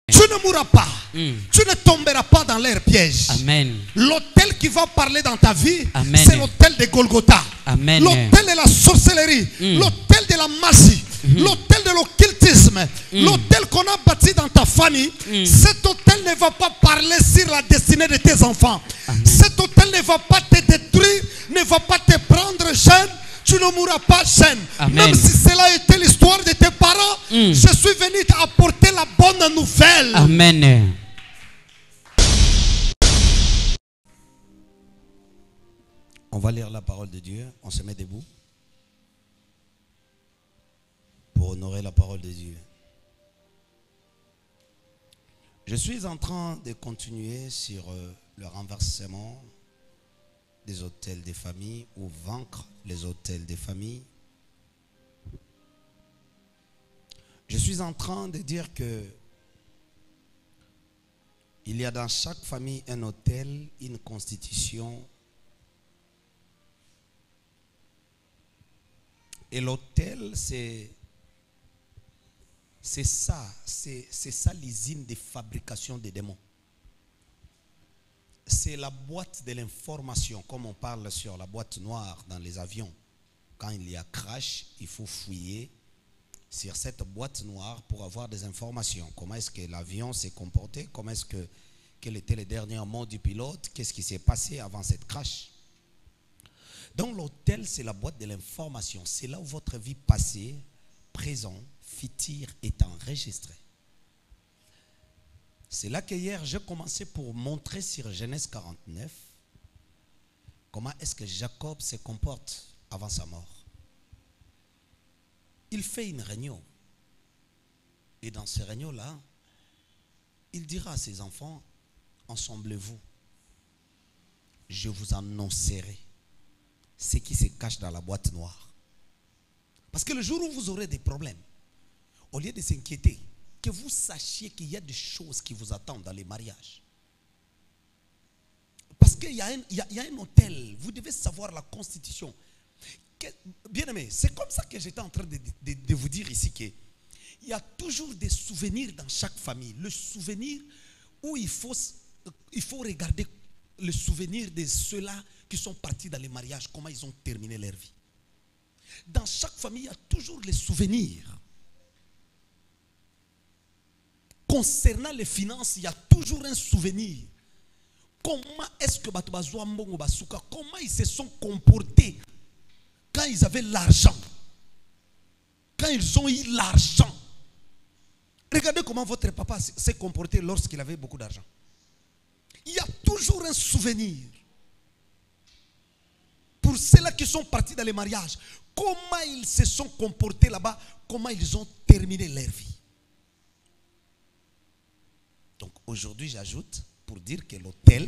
Tu ne mourras pas. Tu ne tomberas pas dans leur piège. Amen. L'autel qui va parler dans ta vie, Amen. c'est l'autel de Golgotha. Amen. L'autel de la sorcellerie. L'autel de la magie. L'autel de l'occultisme. L'autel qu'on a bâti dans ta famille. Cet autel ne va pas parler sur la destinée de tes enfants. Amen. Cet autel ne va pas te détruire, ne va pas te prendre jeune. Tu ne mourras pas jeune. Même si cela était l'histoire de tes parents, je suis venu t'apporter la bonne nouvelle. Amen. On va lire la parole de Dieu. On se met debout pour honorer la parole de Dieu. Je suis en train de continuer sur le renversement des autels des familles ou vaincre les autels des familles. Je suis en train de dire que il y a dans chaque famille un autel, une constitution. Et l'autel, c'est ça l'usine de fabrication des démons. C'est la boîte de l'information, comme on parle sur la boîte noire dans les avions. Quand il y a crash, il faut fouiller sur cette boîte noire pour avoir des informations. Comment est-ce que l'avion s'est comporté? Quel était le dernier mot du pilote? Qu'est-ce qui s'est passé avant cette crash? Donc l'autel, c'est la boîte de l'information. C'est là où votre vie passée, présent, futur est enregistrée. C'est là que hier, j'ai commencé pour montrer sur Genèse 49 comment est-ce que Jacob se comporte avant sa mort. Il fait une réunion. Et dans ce réunion-là, il dira à ses enfants, ensemblez-vous. Je vous annoncerai ce qui se cache dans la boîte noire. Parce que le jour où vous aurez des problèmes, au lieu de s'inquiéter, que vous sachiez qu'il y a des choses qui vous attendent dans les mariages. Parce qu'il y a un hôtel, vous devez savoir la constitution. Bien aimé, c'est comme ça que j'étais en train de vous dire ici qu'il y a toujours des souvenirs dans chaque famille. Le souvenir où il faut regarder le souvenir de ceux-là qui sont partis dans les mariages, comment ils ont terminé leur vie. Dans chaque famille, il y a toujours les souvenirs. Concernant les finances, il y a toujours un souvenir. Comment est-ce que comment ils se sont comportés quand ils avaient l'argent, quand ils ont eu l'argent. Regardez comment votre papa s'est comporté lorsqu'il avait beaucoup d'argent. Il y a toujours un souvenir. Pour ceux-là qui sont partis dans les mariages, comment ils se sont comportés là-bas, comment ils ont terminé leur vie. Donc aujourd'hui, j'ajoute pour dire que l'autel,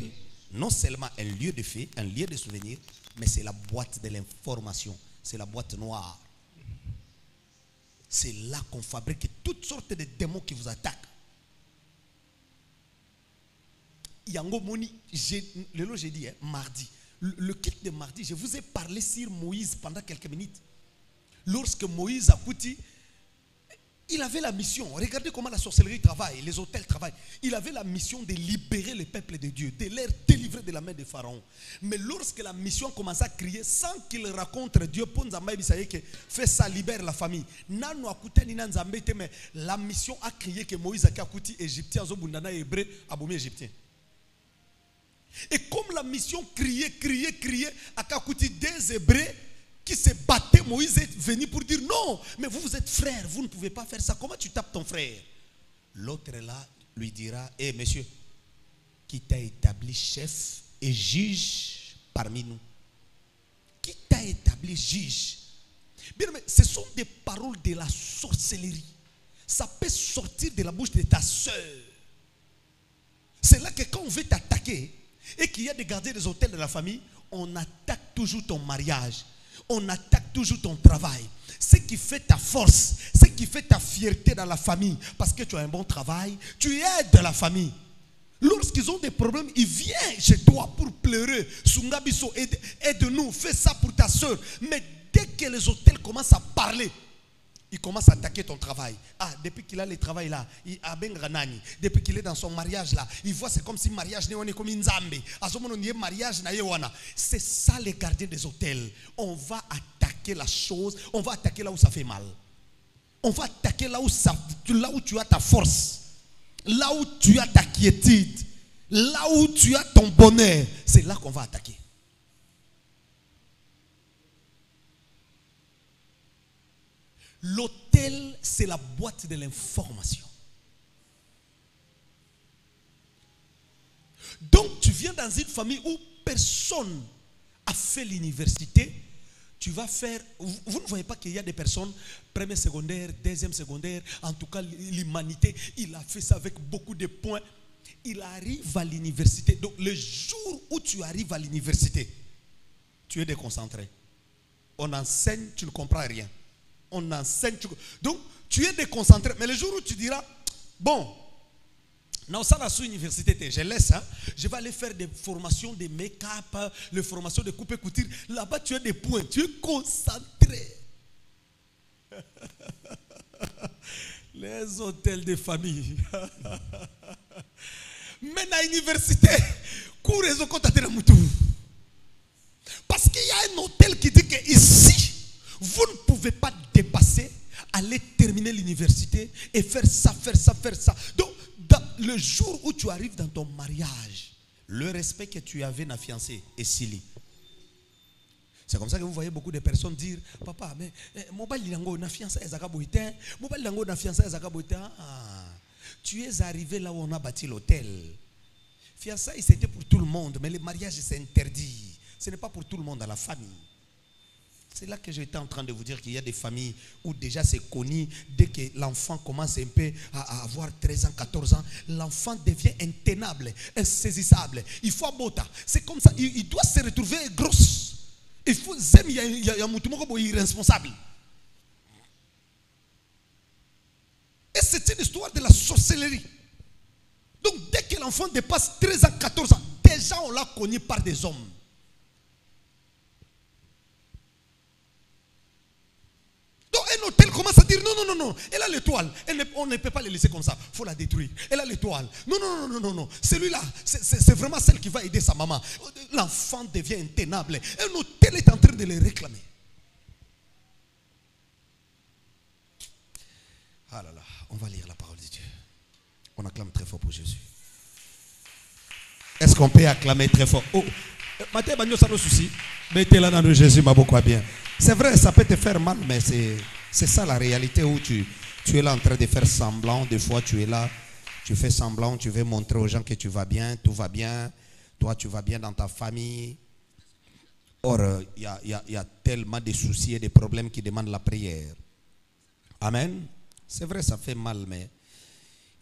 non seulement un lieu de fait, un lieu de souvenir, mais c'est la boîte de l'information, c'est la boîte noire. C'est là qu'on fabrique toutes sortes de démons qui vous attaquent. Yango Moni, j'ai dit mardi, le kit de mardi, je vous ai parlé sur Moïse pendant quelques minutes. Lorsque Moïse a coûté, il avait la mission, regardez comment la sorcellerie travaille, les hôtels travaillent. Il avait la mission de libérer le peuple de Dieu, de les délivrer de la main de Pharaon. Mais lorsque la mission commence à crier, sans qu'il rencontre Dieu, fait ça, libère la famille. Mais la mission a crié que Moïse a coûté égyptien, hébreu, aboumé égyptien. Et comme la mission criait, à Kakouti des Hébreux qui se battaient, Moïse est venu pour dire non, mais vous êtes frères, vous ne pouvez pas faire ça. Comment tu tapes ton frère? L'autre là lui dira, monsieur, qui t'a établi chef et juge parmi nous? Qui t'a établi juge? Bien, mais ce sont des paroles de la sorcellerie. Ça peut sortir de la bouche de ta soeur. C'est là que quand on veut t'attaquer et qu'il y a des gardiens des hôtels de la famille, on attaque toujours ton mariage. On attaque toujours ton travail. Ce qui fait ta force, ce qui fait ta fierté dans la famille. Parce que tu as un bon travail, tu aides la famille. Lorsqu'ils ont des problèmes, ils viennent chez toi pour pleurer. Sungabiso, aide-nous, fais ça pour ta soeur. Mais dès que les hôtels commencent à parler, Il commence à attaquer ton travail. Ah, depuis qu'il a le travail là, il a ben granani. Depuis qu'il est dans son mariage là, il voit c'est comme si mariage n'est comme une zambe. À ce moment où mariage na yewana. C'est ça les gardiens des hôtels. On va attaquer la chose, on va attaquer là où ça fait mal. On va attaquer là où tu as ta force, là où tu as ta quiétude, là où tu as ton bonheur. C'est là qu'on va attaquer. L'hôtel, c'est la boîte de l'information. Donc, tu viens dans une famille où personne a fait l'université. Tu vas faire... Vous ne voyez pas qu'il y a des personnes, premier secondaire, deuxième secondaire, en tout cas l'humanité, il a fait ça avec beaucoup de points. Il arrive à l'université. Donc, le jour où tu arrives à l'université, tu es déconcentré. On enseigne, tu ne comprends rien. On enseigne. Donc, tu es déconcentré. Mais le jour où tu diras, bon, non, ça, la sous-université, je laisse. Hein, je vais aller faire des formations de make-up, les formations de coupe et couture. Là-bas, tu as des points. Tu es concentré. Les hôtels de famille. Mais à l'université, cours et parce qu'il y a un hôtel qui dit que ici, vous ne pouvez pas dépasser, aller terminer l'université et faire ça, faire ça, faire ça. Donc, le jour où tu arrives dans ton mariage, le respect que tu avais na fiancé est sili. C'est comme ça que vous voyez beaucoup de personnes dire, papa, mais mobile lango na fiancé ezakaboité, mobile lango na fiancé ezakaboité. Tu es arrivé là où on a bâti l'hôtel. Fiançailles, c'était pour tout le monde, mais le mariage, c'est interdit. Ce n'est pas pour tout le monde dans la famille. C'est là que j'étais en train de vous dire qu'il y a des familles où déjà c'est connu, dès que l'enfant commence un peu à avoir 13 ans, 14 ans, l'enfant devient intenable, insaisissable. Il faut abota. C'est comme ça, il doit se retrouver grosse. Il faut, il y a un mouton irresponsable. Et c'est une histoire de la sorcellerie. Donc dès que l'enfant dépasse 13 ans, 14 ans, déjà on l'a connu par des hommes. Donc un hôtel commence à dire non, elle a l'étoile, on ne peut pas la laisser comme ça, il faut la détruire. Elle a l'étoile, non, celui-là, c'est vraiment celle qui va aider sa maman. L'enfant devient intenable. Un hôtel est en train de le réclamer. Ah là là, on va lire la parole de Dieu. On acclame très fort pour Jésus. Est-ce qu'on peut acclamer très fort? Oh, Matthieu Bagno, ça nos soucis. Mettez là dans le Jésus, m'a beaucoup bien. C'est vrai, ça peut te faire mal, mais c'est ça la réalité où tu es là en train de faire semblant. Des fois, tu es là, tu fais semblant, tu veux montrer aux gens que tu vas bien, tout va bien. Toi, tu vas bien dans ta famille. Or, il y a tellement de soucis et de problèmes qui demandent la prière. Amen. C'est vrai, ça fait mal, mais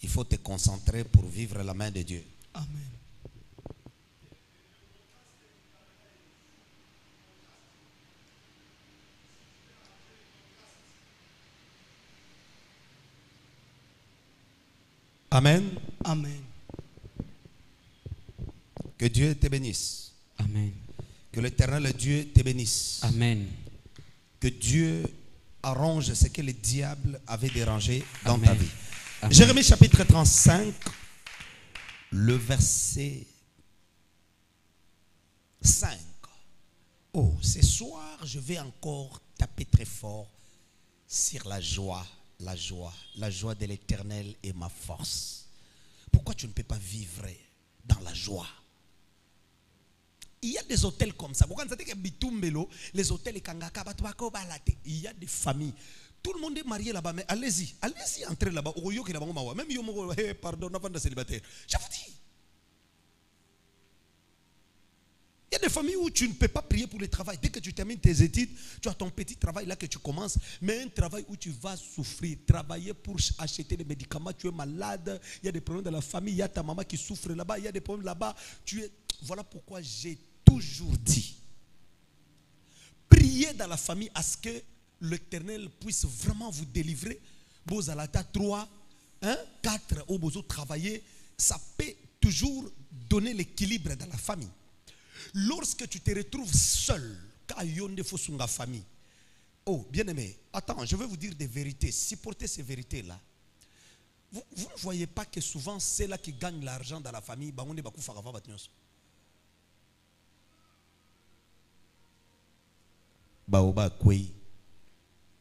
il faut te concentrer pour vivre la main de Dieu. Amen. Amen. Amen. Que Dieu te bénisse. Amen. Que l'Éternel Dieu te bénisse. Amen. Que Dieu arrange ce que le diable avait dérangé dans Amen. ta vie. Amen. Jérémie chapitre 35, le verset 5. Oh, ce soir, je vais encore taper très fort sur la joie. La joie de l'Éternel est ma force. Pourquoi tu ne peux pas vivre dans la joie? Il y a des hôtels comme ça. Les hôtels, il y a des familles. Tout le monde est marié là-bas, mais allez-y, entrez là-bas. Même yo, pardon, avant de célibataire. Je vous dis. Il y a des familles où tu ne peux pas prier pour le travail. Dès que tu termines tes études, tu as ton petit travail là que tu commences, mais un travail où tu vas souffrir. Travailler pour acheter des médicaments, tu es malade, il y a des problèmes dans la famille, il y a ta maman qui souffre là-bas, il y a des problèmes là-bas. Voilà pourquoi j'ai toujours dit, priez dans la famille à ce que l'Éternel puisse vraiment vous délivrer. Bozalata 3, 4, au bozo travailler, ça peut toujours donner l'équilibre dans la famille. Lorsque tu te retrouves seul, famille, Oh, bien-aimé, attends, je vais vous dire des vérités. Supportez ces vérités-là. Vous ne voyez pas que souvent, c'est là qui gagnent l'argent dans la famille. Baoba kwei,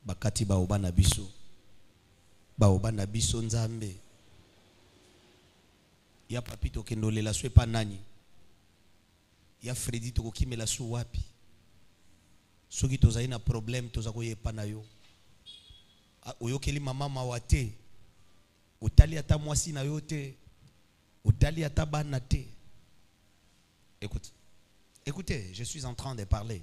bakati baoba nabiso, baoba nabiso nzambe. Ya papi tokendole la swe pa nani. Ya Freddy tokokime la su wapi. Soki tozali na problème tozakoye pa na yo. Oyokeli mama mawate. Otali ata mwasi na yo te. Otali ata bana te. Écoutez, je suis en train de parler.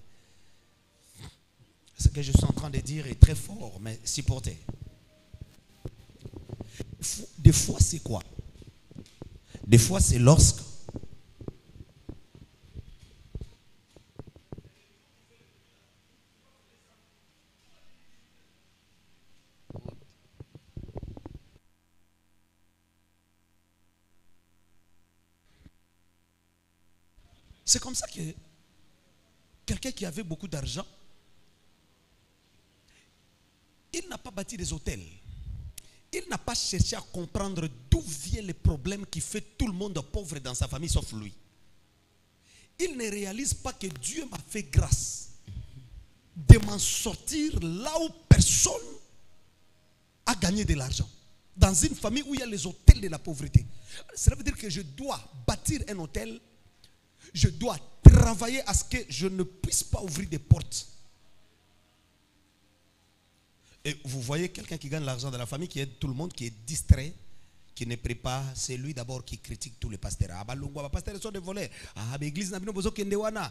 Ce que je suis en train de dire est très fort, mais supportez. Des fois, c'est quoi? Des fois, c'est lorsque c'est comme ça que quelqu'un qui avait beaucoup d'argent, il n'a pas bâti des hôtels. Il n'a pas cherché à comprendre d'où viennent les problèmes qui fait tout le monde pauvre dans sa famille sauf lui. Il ne réalise pas que Dieu m'a fait grâce de m'en sortir là où personne a gagné de l'argent. Dans une famille où il y a les hôtels de la pauvreté. Cela veut dire que je dois bâtir un hôtel. Je dois travailler à ce que je ne puisse pas ouvrir des portes. Et vous voyez quelqu'un qui gagne l'argent de la famille, qui aide tout le monde, qui est distrait, qui ne prie pas, c'est lui d'abord qui critique tous les pasteurs. Ah, bah, les pasteurs sont des voleurs. Ah, l'église n'a pas besoin de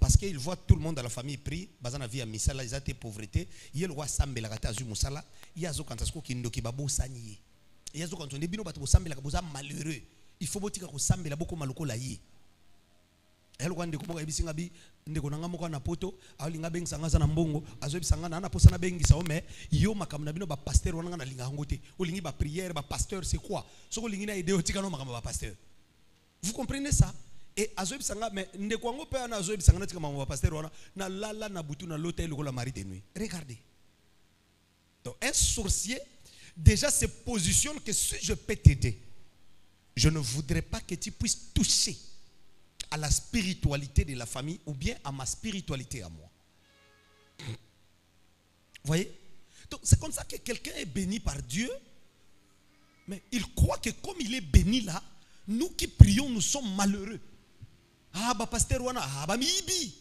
parce qu'il voit tout le monde dans la famille prie, bazana via misala, ils ont été pauvreté, il y a le roi Sambe la gata azu musala, il y a zo kantasko ki ndoki babo saniye. Il y a zo quand on est bino bato Sambe la boza malheureux. Il faut botika ko Sambe la boko maloko la yi. Elle wande ko boka bisinga bi ndeko nanga moko na poto alinga beng sanga za na mbongo azo bisanga na posa na bengi sa ome yo makamna bino ba pasteur wana na linga ngote olingi ba prière ba pasteur c'est quoi soko lingi na idée otika no makamba ba pasteur. Vous comprenez ça? Et azo bisanga mais ndeko ngo pe na azo bisanga na tika makamba ba pasteur wana na lala na butu na l'hôtel ko la mari de nuit. Regardez. Donc un sorcier déjà se positionne que si je peux t'aider, je ne voudrais pas que tu puisses toucher à la spiritualité de la famille ou bien à ma spiritualité à moi. Vous voyez? Donc c'est comme ça que quelqu'un est béni par Dieu, mais il croit que comme il est béni là, nous qui prions, nous sommes malheureux. Ah bah pasteur wana, ah bah mibi.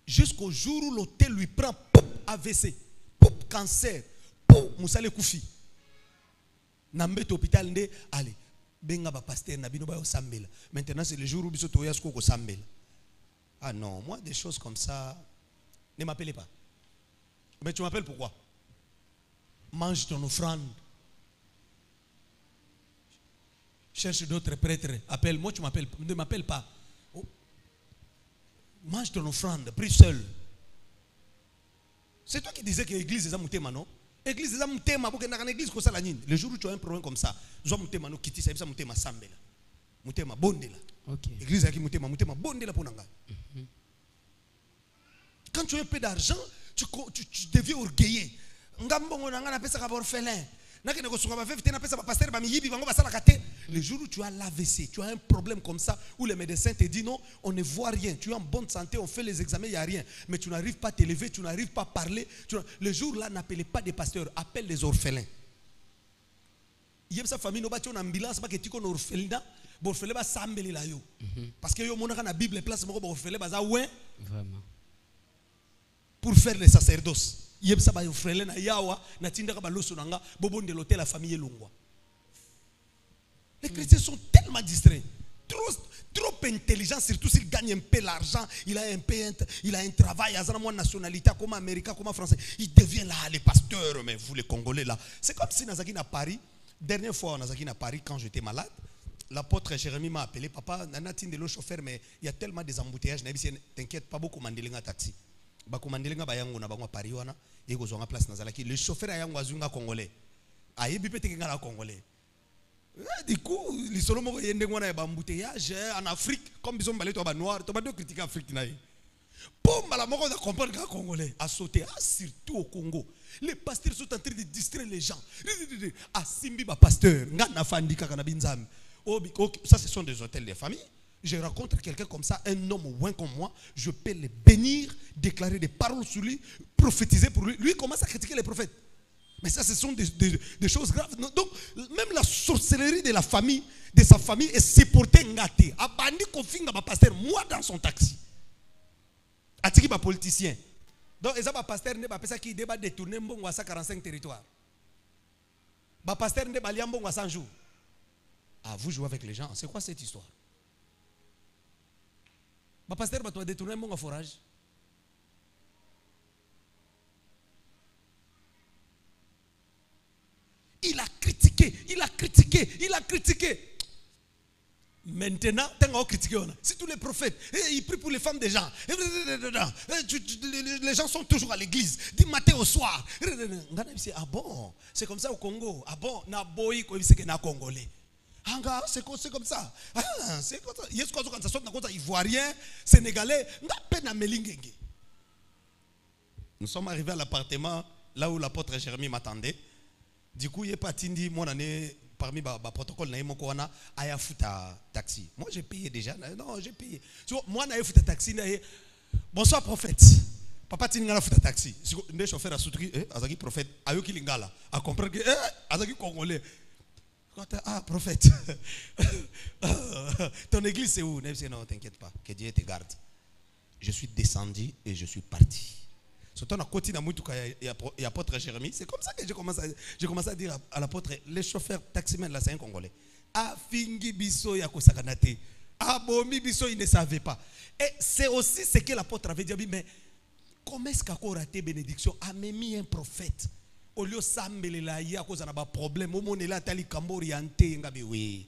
Jusqu'au jour où l'hôtel lui prend pop AVC, pop cancer, pop moussale koufi. Nambet hôpital nde, allez. Benga ba pasteur na bino ba osambela. Maintenant c'est le jour où biso toya sko ko sambela. Ah non, moi des choses comme ça ne m'appelez pas. Mais tu m'appelles pourquoi? Mange ton offrande. Cherche d'autres prêtres, appelle moi, tu m'appelles, ne m'appelle pas. Oh. Mange ton offrande, prie seul. C'est toi qui disais que l'église est à Moutema, non? L'église est à Moutema, pour que dans l'église comme ça la nine. Le jour où tu as un problème comme ça, Zoa Moutema no kiti, ça veut dire Moutema sambela. Moutema bondela. OK. L'église est à Moutema, Moutema bondela pour nanga. Quand tu as un peu d'argent, tu deviens orgueilleux. Ngambongo nanga na pesa ka orphelin. Le jour où tu as l'AVC, tu as un problème comme ça, où le médecin te dit non, on ne voit rien, tu es en bonne santé, on fait les examens, il n'y a rien, mais tu n'arrives pas à t'élever, tu n'arrives pas à parler. Le jour-là, n'appelez pas des pasteurs, appelle les orphelins. Il y a sa famille, nous avons une ambulance, parce que tu connais orphelinat, orphelin va s'embellir là. Parce que yo monaka na Bible place moko orphelin baza ouais. Vraiment. Pour faire le sacerdoce. Les chrétiens sont tellement distraits, trop intelligents, surtout s'ils gagnent un peu l'argent, il a un travail, il a une nationalité comme américain, comme français, il devient là les pasteurs, mais vous les Congolais là. C'est comme si Nazaki à Paris, dernière fois Nazaki à Paris quand j'étais malade, l'apôtre Jérémie m'a appelé, papa, Nanatine de l'eau chauffeur, mais il y a tellement des embouteillages, t'inquiète pas beaucoup, mandelinga taxi. Bakumandelinga bayango na bangwa Paris wana eko zonga place nazalaki le chauffeur ayango azunga congolais ayebi pete kinga la congolais du coup li solo moko yende ngwana ya bambouteillage en Afrique comme biso mbale to ba noir to ba do critiquer Afrique naï Pour Malamoko, on a compris que les Congolais a sauté, surtout au Congo. Les pasteurs sont en train de distraire les gens. A Simbi, pasteur, ça, ce sont des hôtels de famille. Je rencontre quelqu'un comme ça, un homme ou un comme moi, je peux le bénir, déclarer des paroles sur lui, prophétiser pour lui. Lui, il commence à critiquer les prophètes. Mais ça, ce sont des choses graves. Donc, même la sorcellerie de la famille, de sa famille, est supportée ngate. Abandi kofinga ba pasteur, moi dans son taxi. Atiki ba politicien. Donc, eza ba pasteur ne ba pesa qui débat détourner mbongo à 45 territoires. Ba pasteur ne ba liambongo à 100 jours. Ah, vous jouez avec les gens. C'est quoi cette histoire? Ba pasteur ba toi détourner mbongo à forage. Il a critiqué, il a critiqué, il a critiqué. Maintenant, si tous les prophètes, ils prient pour les femmes des gens. Les gens sont toujours à l'église, du matin au soir. Ah bon, c'est comme ça au Congo. Ah bon, c'est congolais. C'est comme ça. C'est comme ça. Quand ça sort, ivoirien, sénégalais, nous sommes arrivés à l'appartement là où l'apôtre Jérémie m'attendait. Du coup, il est parti, mon année, parmi les protocoles, il y a un taxi. Moi, j'ai payé déjà. Non, j'ai payé. Moi, j'ai fait un taxi. Bonsoir, prophète. Papa, tu as fait un taxi. Le chauffeur a soutenu, Azaki, prophète, Ayoki Lingala, a compris que, Azaki Congolais. Ah, prophète. Ton église, c'est où? Non, t'inquiète pas. Que Dieu te garde. Je suis descendu et je suis parti. Surtout dans côté et l'apôtre Jérémie, c'est comme ça que j'ai commencé à dire à l'apôtre, les chauffeurs taximens là, c'est un Congolais. Ah, fingi biso ya kosakanate. Ah, bomi biso, ils ne savaient pas. Et c'est aussi ce que l'apôtre avait dit, mais comment est-ce qu'on a raté bénédiction? A mis un prophète. Au lieu de s'améliorer, il y a un problème. Au moment où il a tali kambori ante ngabe oui.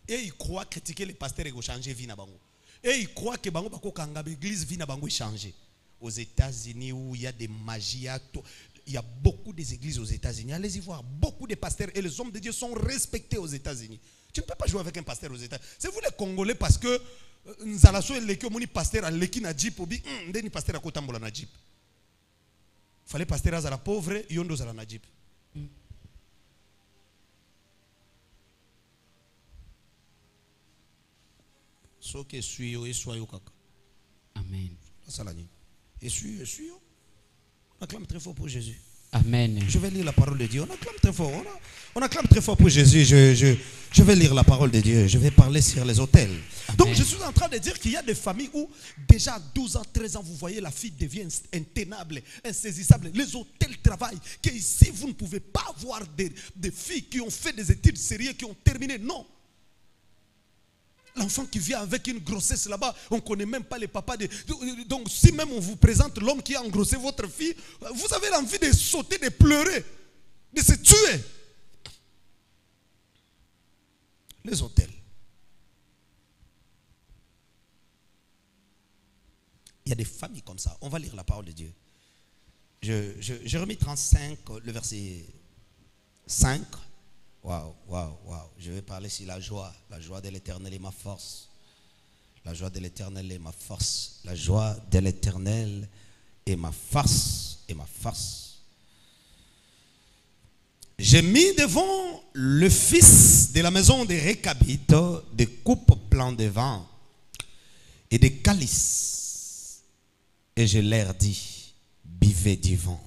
Et il croit critiquer les pasteurs et go changer vie na bango. Et il croit que bango bako kangabe église vie na bango changer. Aux États-Unis où il y a des magies, il y a beaucoup d'églises aux États-Unis. Allez-y voir, beaucoup de pasteurs et les hommes de Dieu sont respectés aux États-Unis. Tu ne peux pas jouer avec un pasteur aux États-Unis. C'est vous les Congolais parce que nous allons jouer avec un pasteur à l'équipe na jeep ou bien un pasteur à Kotambola na jeep. Fallait pasteur à la pauvre, yondo à la jeep. Ce que suis yo et soyez kaka. Amen. Et suis. On acclame très fort pour Jésus. Amen. Je vais lire la parole de Dieu. On acclame très fort. On acclame très fort pour Jésus. Je vais lire la parole de Dieu. Je vais parler sur les autels. Amen. Donc je suis en train de dire qu'il y a des familles où déjà à 12 ans, 13 ans, vous voyez la fille devient intenable, insaisissable. Les autels travaillent. Que ici, vous ne pouvez pas avoir des filles qui ont fait des études sérieuses, qui ont terminé. Non. L'enfant qui vient avec une grossesse là-bas, on ne connaît même pas les papas. Donc si même on vous présente l'homme qui a engrossé votre fille, vous avez l'envie de sauter, de pleurer, de se tuer. Les autels. Il y a des familles comme ça. On va lire la parole de Dieu. Jérémie 35, le verset 5. Waouh. Je vais parler sur la joie. La joie de l'Éternel est ma force. La joie de l'Éternel est ma force. La joie de l'Éternel est ma force. J'ai mis devant le fils de la maison des Récabites des coupes pleines de vin et des calices. Et je leur dis, buvez du vin.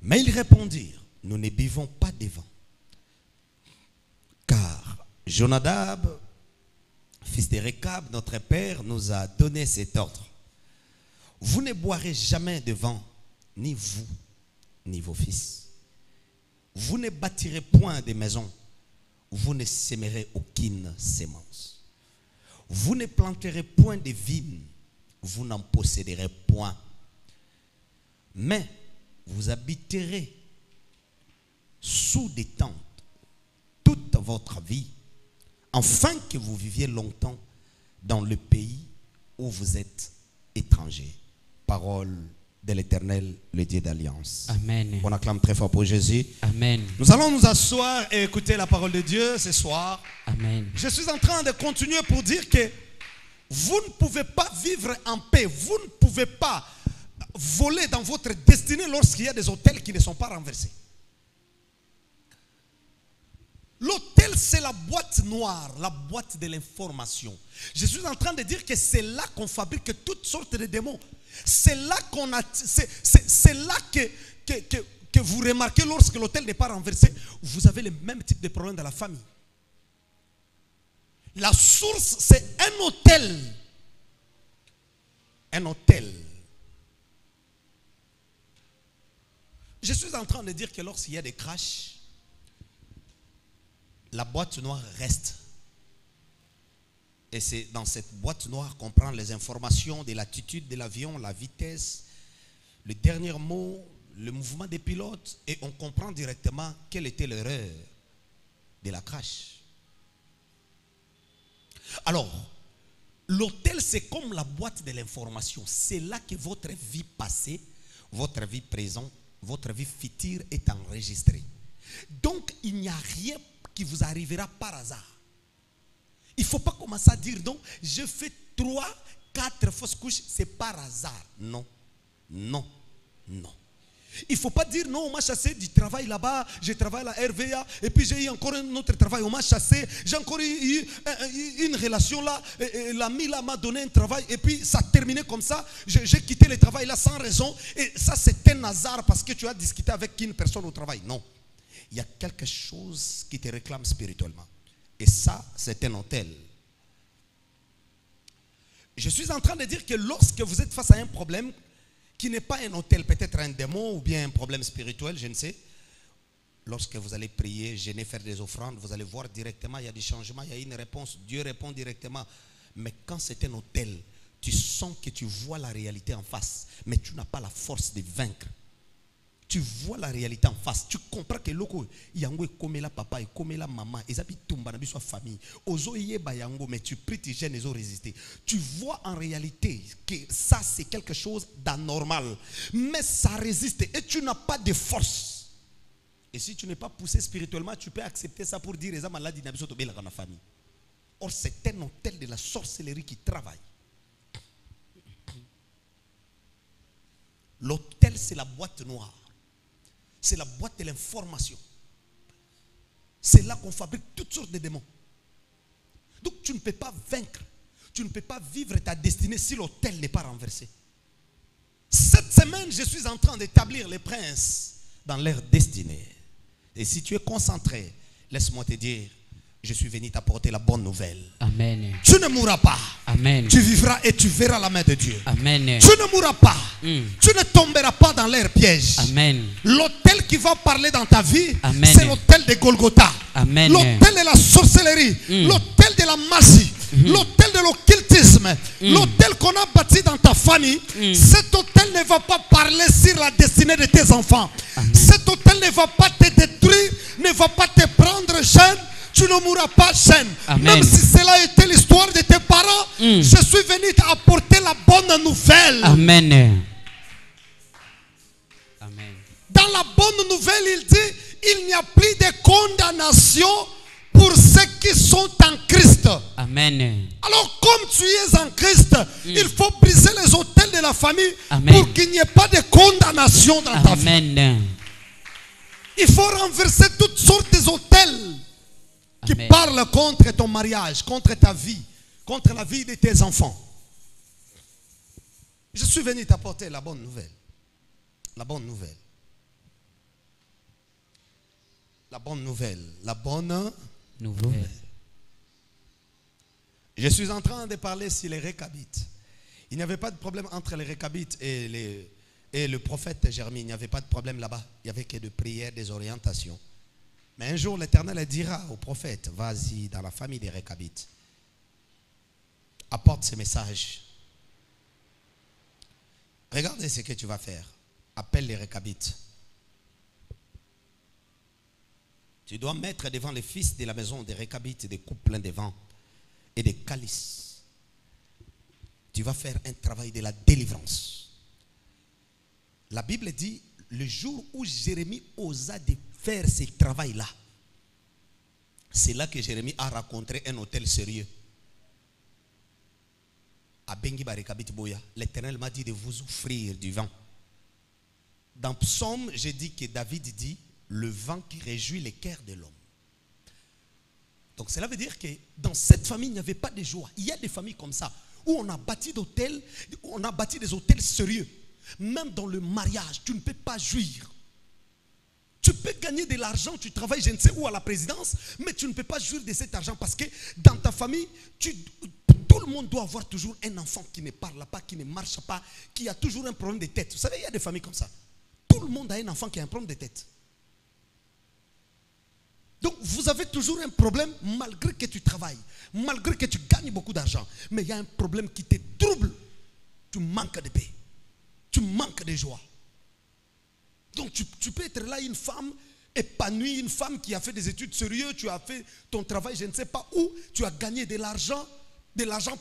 Mais ils répondirent, nous ne buvons pas de vin. Car Jonadab, fils de Récab, notre père, nous a donné cet ordre. Vous ne boirez jamais de vin, ni vous, ni vos fils. Vous ne bâtirez point de maisons, vous ne sèmerez aucune sémence. Vous ne planterez point de vignes, vous n'en posséderez point. Mais vous habiterez sous des tentes toute votre vie, afin que vous viviez longtemps dans le pays où vous êtes étrangers. Parole de l'Éternel, le Dieu d'alliance. Amen. On acclame très fort pour Jésus. Amen. Nous allons nous asseoir et écouter la parole de Dieu ce soir. Amen. Je suis en train de continuer pour dire que Vous ne pouvez pas vivre en paix. Vous ne pouvez pas voler dans votre destinée lorsqu'il y a des hôtels qui ne sont pas renversés. L'hôtel, c'est la boîte noire, la boîte de l'information. Je suis en train de dire que c'est là qu'on fabrique toutes sortes de démons. C'est là qu'on a, c'est là que vous remarquez lorsque l'hôtel n'est pas renversé, vous avez le même type de problème dans la famille. La source, c'est un hôtel. Un hôtel. Je suis en train de dire que lorsqu'il y a des crashs, la boîte noire reste. Et c'est dans cette boîte noire qu'on prend les informations de l'attitude de l'avion, la vitesse, le dernier mot, le mouvement des pilotes, et on comprend directement quelle était l'erreur de la crash. Alors, l'hôtel, c'est comme la boîte de l'information. C'est là que votre vie passée, votre vie présente, votre vie future est enregistrée. Donc, il n'y a rien qui vous arrivera par hasard. Il ne faut pas commencer à dire non, je fais 3, 4 fausses couches, c'est par hasard. Non, non, non. Il ne faut pas dire non, on m'a chassé du travail là-bas, je travaille à la RVA, et puis j'ai eu encore un autre travail, on m'a chassé, j'ai encore eu une relation là, l'ami là m'a donné un travail, et puis ça a terminé comme ça, j'ai quitté le travail là sans raison, et ça c'est un hasard parce que tu as discuté avec une personne au travail. Non. Il y a quelque chose qui te réclame spirituellement. Et ça, c'est un hôtel. Je suis en train de dire que lorsque vous êtes face à un problème qui n'est pas un hôtel, peut-être un démon ou bien un problème spirituel, je ne sais. Lorsque vous allez prier, jeûner, faire des offrandes, vous allez voir directement, il y a des changements, il y a une réponse. Dieu répond directement. Mais quand c'est un hôtel, tu sens que tu vois la réalité en face, mais tu n'as pas la force de vaincre. Tu vois la réalité en face. Tu comprends que loko yango comme la papa et comme la maman, ils habitent tumba na biso famille. Ozo yeba yango, mais tu pries, tu gênes, ils ont résisté. Tu vois en réalité que ça c'est quelque chose d'anormal, mais ça résiste et tu n'as pas de force. Et si tu n'es pas poussé spirituellement, tu peux accepter ça pour dire les maladies na biso to bela na famille. Or c'est un hôtel de la sorcellerie qui travaille. L'hôtel c'est la boîte noire. C'est la boîte de l'information. C'est là qu'on fabrique toutes sortes de démons. Donc tu ne peux pas vaincre. Tu ne peux pas vivre ta destinée si l'hôtel n'est pas renversé. Cette semaine, je suis en train d'établir les princes dans leur destinée. Et si tu es concentré, laisse-moi te dire, je suis venu t'apporter la bonne nouvelle. Amen. Tu ne mourras pas. Amen. Tu vivras et tu verras la main de Dieu. Amen. Tu ne mourras pas. Tu ne tomberas pas dans leur piège. Amen. L'hôtel qui va parler dans ta vie, Amen. c'est l'hôtel de Golgotha. Amen. L'hôtel de la sorcellerie. L'hôtel de la magie. L'hôtel de l'occultisme. L'hôtel qu'on a bâti dans ta famille. Cet hôtel ne va pas parler sur la destinée de tes enfants. Amen. Cet hôtel ne va pas te détruire, ne va pas te prendre jeune. Tu ne mourras pas jeune. Même si cela était l'histoire de tes parents, je suis venu t'apporter la bonne nouvelle. Amen. Amen. Dans la bonne nouvelle, il dit, il n'y a plus de condamnation pour ceux qui sont en Christ. Amen. Alors comme tu es en Christ, il faut briser les hôtels de la famille. Amen. Pour qu'il n'y ait pas de condamnation dans ta vie. Amen. Il faut renverser toutes sortes d'hôtels qui parlent contre ton mariage, contre ta vie, contre la vie de tes enfants. Je suis venu t'apporter la bonne nouvelle. La bonne nouvelle. La bonne nouvelle. La bonne nouvelle. Je suis en train de parler sur les Récabites. Il n'y avait pas de problème entre les Récabites et le prophète Jérémie. Il n'y avait pas de problème là-bas. Il n'y avait que des prières, des orientations. Mais un jour, l'Éternel dira au prophète, vas-y dans la famille des Récabites. Apporte ce message. Regardez ce que tu vas faire. Appelle les Récabites. Tu dois mettre devant les fils de la maison des Récabites des coupes pleins de vent et des calices. Tu vas faire un travail de la délivrance. La Bible dit, le jour où Jérémie osa de faire ce travail-là, c'est là que Jérémie a rencontré un hôtel sérieux. L'Éternel m'a dit de vous offrir du vent. Dans Psaume, j'ai dit que David dit le vent qui réjouit les cœurs de l'homme. Donc cela veut dire que dans cette famille, il n'y avait pas de joie. Il y a des familles comme ça, où on a bâti d'hôtels, on a bâti des hôtels sérieux. Même dans le mariage, tu ne peux pas jouir. Tu peux gagner de l'argent, tu travailles je ne sais où à la présidence, mais tu ne peux pas jouir de cet argent parce que dans ta famille, tout le monde doit avoir toujours un enfant qui ne parle pas, qui ne marche pas, qui a toujours un problème de tête. Vous savez, il y a des familles comme ça. Tout le monde a un enfant qui a un problème de tête. Donc vous avez toujours un problème malgré que tu travailles, malgré que tu gagnes beaucoup d'argent. Mais il y a un problème qui te trouble. Tu manques de paix. Tu manques de joie. Donc tu peux être là une femme épanouie, une femme qui a fait des études sérieuses, tu as fait ton travail, je ne sais pas où, tu as gagné de l'argent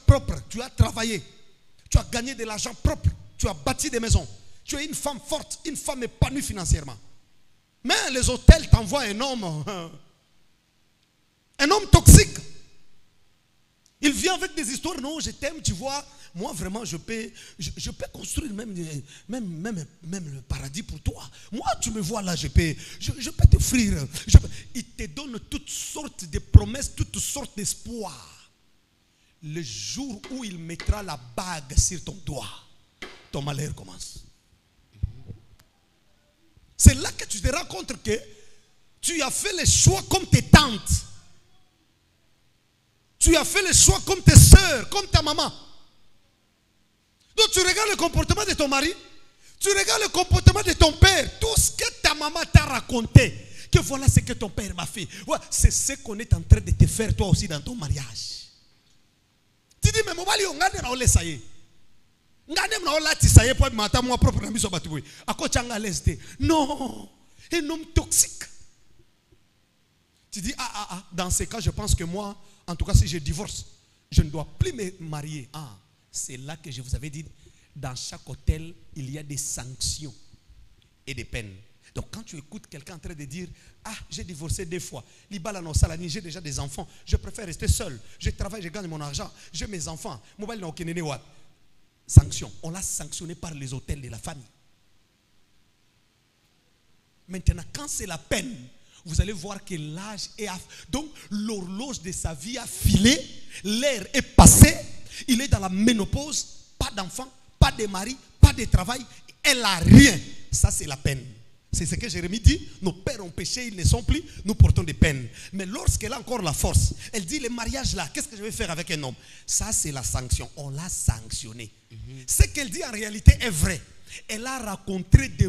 propre, tu as travaillé, tu as gagné de l'argent propre, tu as bâti des maisons, tu es une femme forte, une femme épanouie financièrement. Mais les hôtels t'envoient un homme toxique. Il vient avec des histoires, non, je t'aime, tu vois, moi vraiment je peux construire même le paradis pour toi. Moi tu me vois là, je peux t'offrir. Il te donne toutes sortes de promesses, toutes sortes d'espoirs. Le jour où il mettra la bague sur ton doigt, ton malheur commence. C'est là que tu te rends compte que tu as fait les choix comme tes tantes. Tu as fait les choix comme tes soeurs, comme ta maman. Donc tu regardes le comportement de ton mari, tu regardes le comportement de ton père, tout ce que ta maman t'a raconté, que voilà ce que ton père m'a fait. Ouais, c'est ce qu'on est en train de te faire toi aussi dans ton mariage. Tu dis, mais mon mari, on a dit, ça y est. Non, un homme toxique. Tu dis, dans ces cas, je pense que moi, en tout cas, si je divorce, je ne dois plus me marier. C'est là que je vous avais dit, dans chaque hôtel, il y a des sanctions et des peines. Donc quand tu écoutes quelqu'un en train de dire, j'ai divorcé 2 fois, j'ai déjà des enfants, je préfère rester seul, je travaille, je gagne mon argent, j'ai mes enfants, sanction, on l'a sanctionné par les hôtels de la famille. Maintenant, quand c'est la peine, vous allez voir que l'âge est... Donc, l'horloge de sa vie a filé, l'air est passé, il est dans la ménopause, pas d'enfant, pas de mari, pas de travail, elle n'a rien. Ça, c'est la peine. C'est ce que Jérémie dit, nos pères ont péché, ils ne sont plus, nous portons des peines. Mais lorsqu'elle a encore la force, elle dit, le mariage là, qu'est-ce que je vais faire avec un homme? Ça, c'est la sanction, on l'a sanctionné. Ce qu'elle dit en réalité est vrai. Elle a rencontré des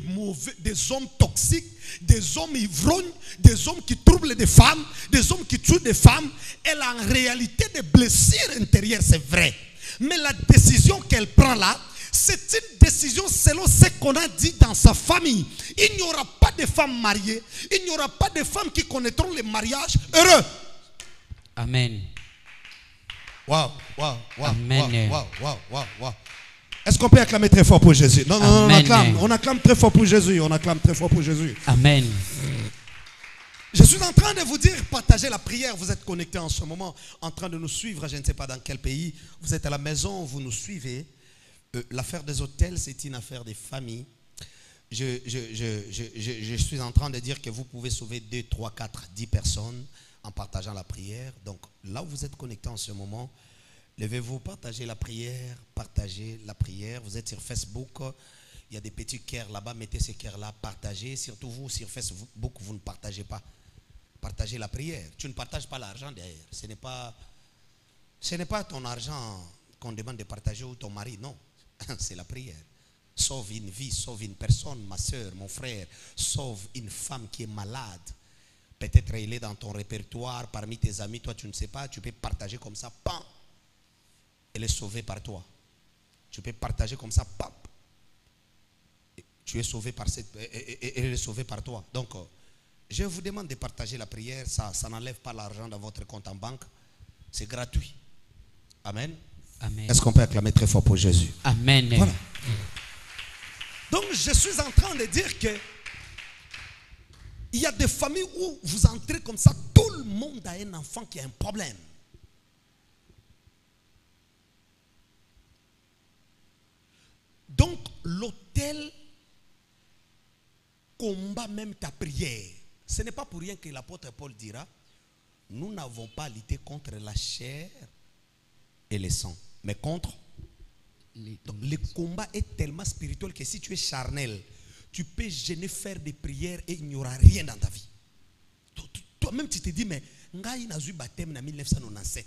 hommes toxiques, des hommes ivrognes, des hommes qui troublent des femmes, des hommes qui tuent des femmes. Elle a en réalité des blessures intérieures, c'est vrai. Mais la décision qu'elle prend là, c'est une décision selon ce qu'on a dit dans sa famille. Il n'y aura pas de femmes mariées, il n'y aura pas de femmes qui connaîtront le mariage heureux. Amen. Waouh. Amen. Waouh. Est-ce qu'on peut acclamer très fort pour Jésus? Non, on acclame très fort pour Jésus. On acclame très fort pour Jésus. Amen. Je suis en train de vous dire, partagez la prière. Vous êtes connectés en ce moment, en train de nous suivre. Je ne sais pas dans quel pays. Vous êtes à la maison, vous nous suivez. L'affaire des hôtels, c'est une affaire des familles. Je suis en train de dire que vous pouvez sauver 2, 3, 4, 10 personnes en partageant la prière. Donc là où vous êtes connectés en ce moment, levez-vous, partagez la prière, Vous êtes sur Facebook, il y a des petits cœurs là-bas, mettez ces cœurs-là, partagez. Surtout vous, sur Facebook, vous ne partagez pas. Partagez la prière. Tu ne partages pas l'argent derrière. Ce n'est pas ton argent qu'on demande de partager ou ton mari, non. C'est la prière. Sauve une vie, sauve une personne, ma soeur, mon frère. Sauve une femme qui est malade. Peut-être elle est dans ton répertoire, parmi tes amis, toi tu ne sais pas, tu peux partager comme ça, pam. Elle est sauvée par toi. Tu peux partager comme ça, pam. Tu es sauvé par elle est sauvée par toi. Donc, je vous demande de partager la prière. Ça n'enlève pas l'argent dans votre compte en banque. C'est gratuit. Amen. Amen. Est-ce qu'on peut acclamer très fort pour Jésus? Amen. Voilà. Donc, je suis en train de dire que il y a des familles où vous entrez comme ça, tout le monde a un enfant qui a un problème. Donc, l'autel combat même ta prière. Ce n'est pas pour rien que l'apôtre Paul dira, nous n'avons pas lutté contre la chair et le sang, mais contre donc, le combat est tellement spirituel que si tu es charnel, tu peux gêner, faire des prières et il n'y aura rien dans ta vie. Toi-même, tu te dis, mais ngai na zui baptême en 1997,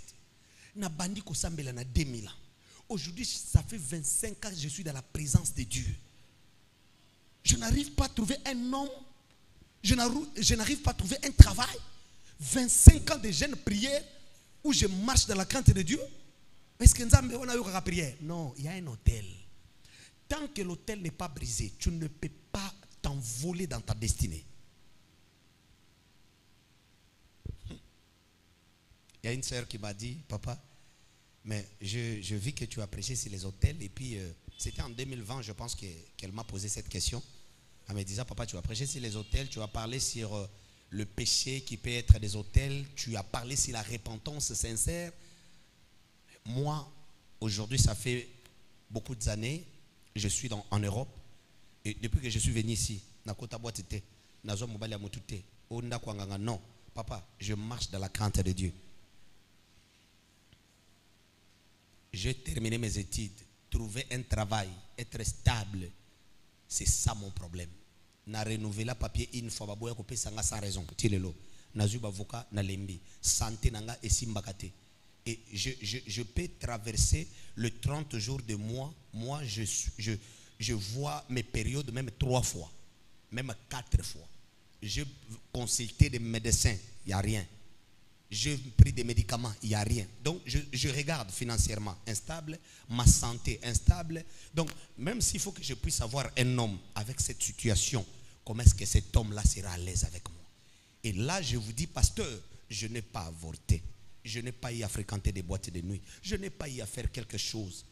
na bandi ko sambela na 2000 ans. Aujourd'hui, ça fait 25 ans que je suis dans la présence de Dieu. Je n'arrive pas à trouver un homme, je n'arrive pas à trouver un travail. 25 ans de jeûne prière où je marche dans la crainte de Dieu. Est-ce que nous avons une prière? Non, il y a un hôtel. Tant que l'hôtel n'est pas brisé, tu ne peux pas t'envoler dans ta destinée. Il y a une sœur qui m'a dit, papa, mais je vis que tu as prêché sur les hôtels. Et puis, c'était en 2020, je pense qu'elle m'a posé cette question. Elle me disait, papa, tu as prêché sur les hôtels, tu as parlé sur le péché qui peut être des hôtels, tu as parlé sur la repentance sincère. Moi, aujourd'hui, ça fait beaucoup d'années, je suis en Europe. Et depuis que je suis venu ici, non, papa, je marche dans la crainte de Dieu. J'ai terminé mes études, trouver un travail, être stable. C'est ça mon problème. Na renouvelé papier une fois, baboya kopé sanga sans raison. Tilelo, nazu bavoka na lembi, santé nanga et simbakate. Et je peux traverser le 30 jours de mois. Moi, je vois mes périodes même 3 fois, même 4 fois. Je consulté des médecins, il n'y a rien. Je pris des médicaments, il n'y a rien. Donc, je regarde financièrement instable, ma santé instable. Donc, même s'il faut que je puisse avoir un homme avec cette situation, comment est-ce que cet homme-là sera à l'aise avec moi? Et là, je vous dis, pasteur, je n'ai pas avorté. Je n'ai pas eu à fréquenter des boîtes de nuit. Je n'ai pas eu à faire quelque chose.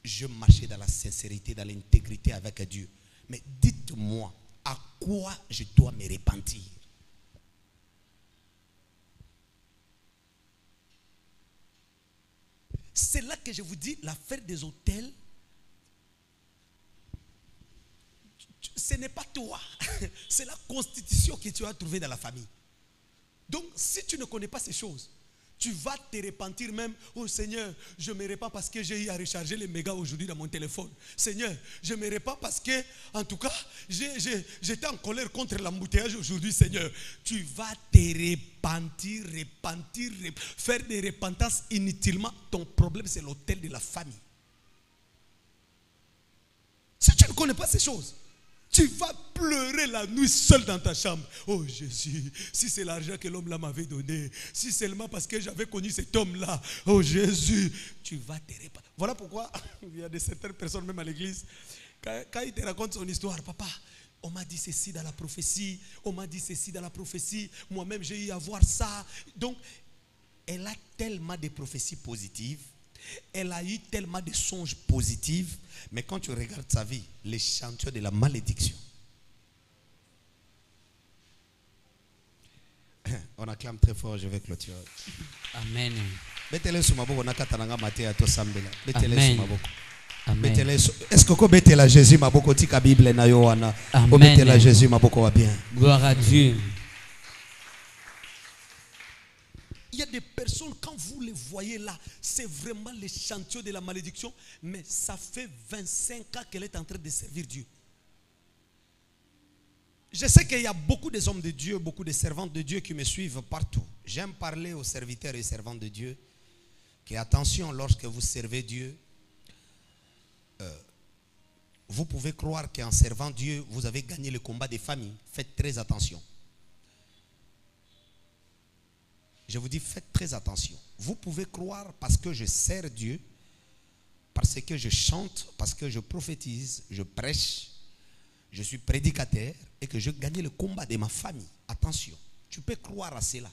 Je marchais dans la sincérité, dans l'intégrité avec Dieu. Mais dites-moi, à quoi je dois me repentir? C'est là que je vous dis, l'affaire des hôtels, ce n'est pas toi. C'est la constitution que tu as trouvée dans la famille. Donc, si tu ne connais pas ces choses, tu vas te repentir même. Oh Seigneur, je me repens parce que j'ai eu à recharger les mégas aujourd'hui dans mon téléphone. Seigneur, je me repens parce que, en tout cas, j'étais en colère contre l'embouteillage aujourd'hui, Seigneur. Tu vas te repentir, faire des repentances inutilement. Ton problème, c'est l'hôtel de la famille. Si tu ne connais pas ces choses, tu vas pleurer la nuit seul dans ta chambre. Oh Jésus, si c'est l'argent que l'homme là m'avait donné, si seulement parce que j'avais connu cet homme-là, oh Jésus, tu vas te répandre. Voilà pourquoi il y a certaines personnes même à l'église, quand il te raconte son histoire, papa, on m'a dit ceci dans la prophétie, on m'a dit ceci dans la prophétie, moi-même j'ai eu à voir ça. Donc, elle a tellement de prophéties positives. Elle a eu tellement de songes positifs, mais quand tu regardes sa vie, l'échantillon de la malédiction. On acclame très fort, je vais clôturer. Amen. Amen. Est-ce que vous mettez Jésus maboko tika Bible na Yohana? Vous mettez Jésus maboko va bien. Gloire à Dieu. Il y a des personnes, quand vous les voyez là, c'est vraiment l'échantillon de la malédiction, mais ça fait 25 ans qu'elle est en train de servir Dieu. Je sais qu'il y a beaucoup des hommes de Dieu, beaucoup de servantes de Dieu qui me suivent partout. J'aime parler aux serviteurs et servantes de Dieu que attention, lorsque vous servez Dieu, vous pouvez croire qu'en servant Dieu, vous avez gagné le combat des familles. Faites très attention. Je vous dis, faites très attention. Vous pouvez croire parce que je sers Dieu, parce que je chante, parce que je prophétise, je prêche, je suis prédicateur et que je gagne le combat de ma famille. Attention, tu peux croire à cela.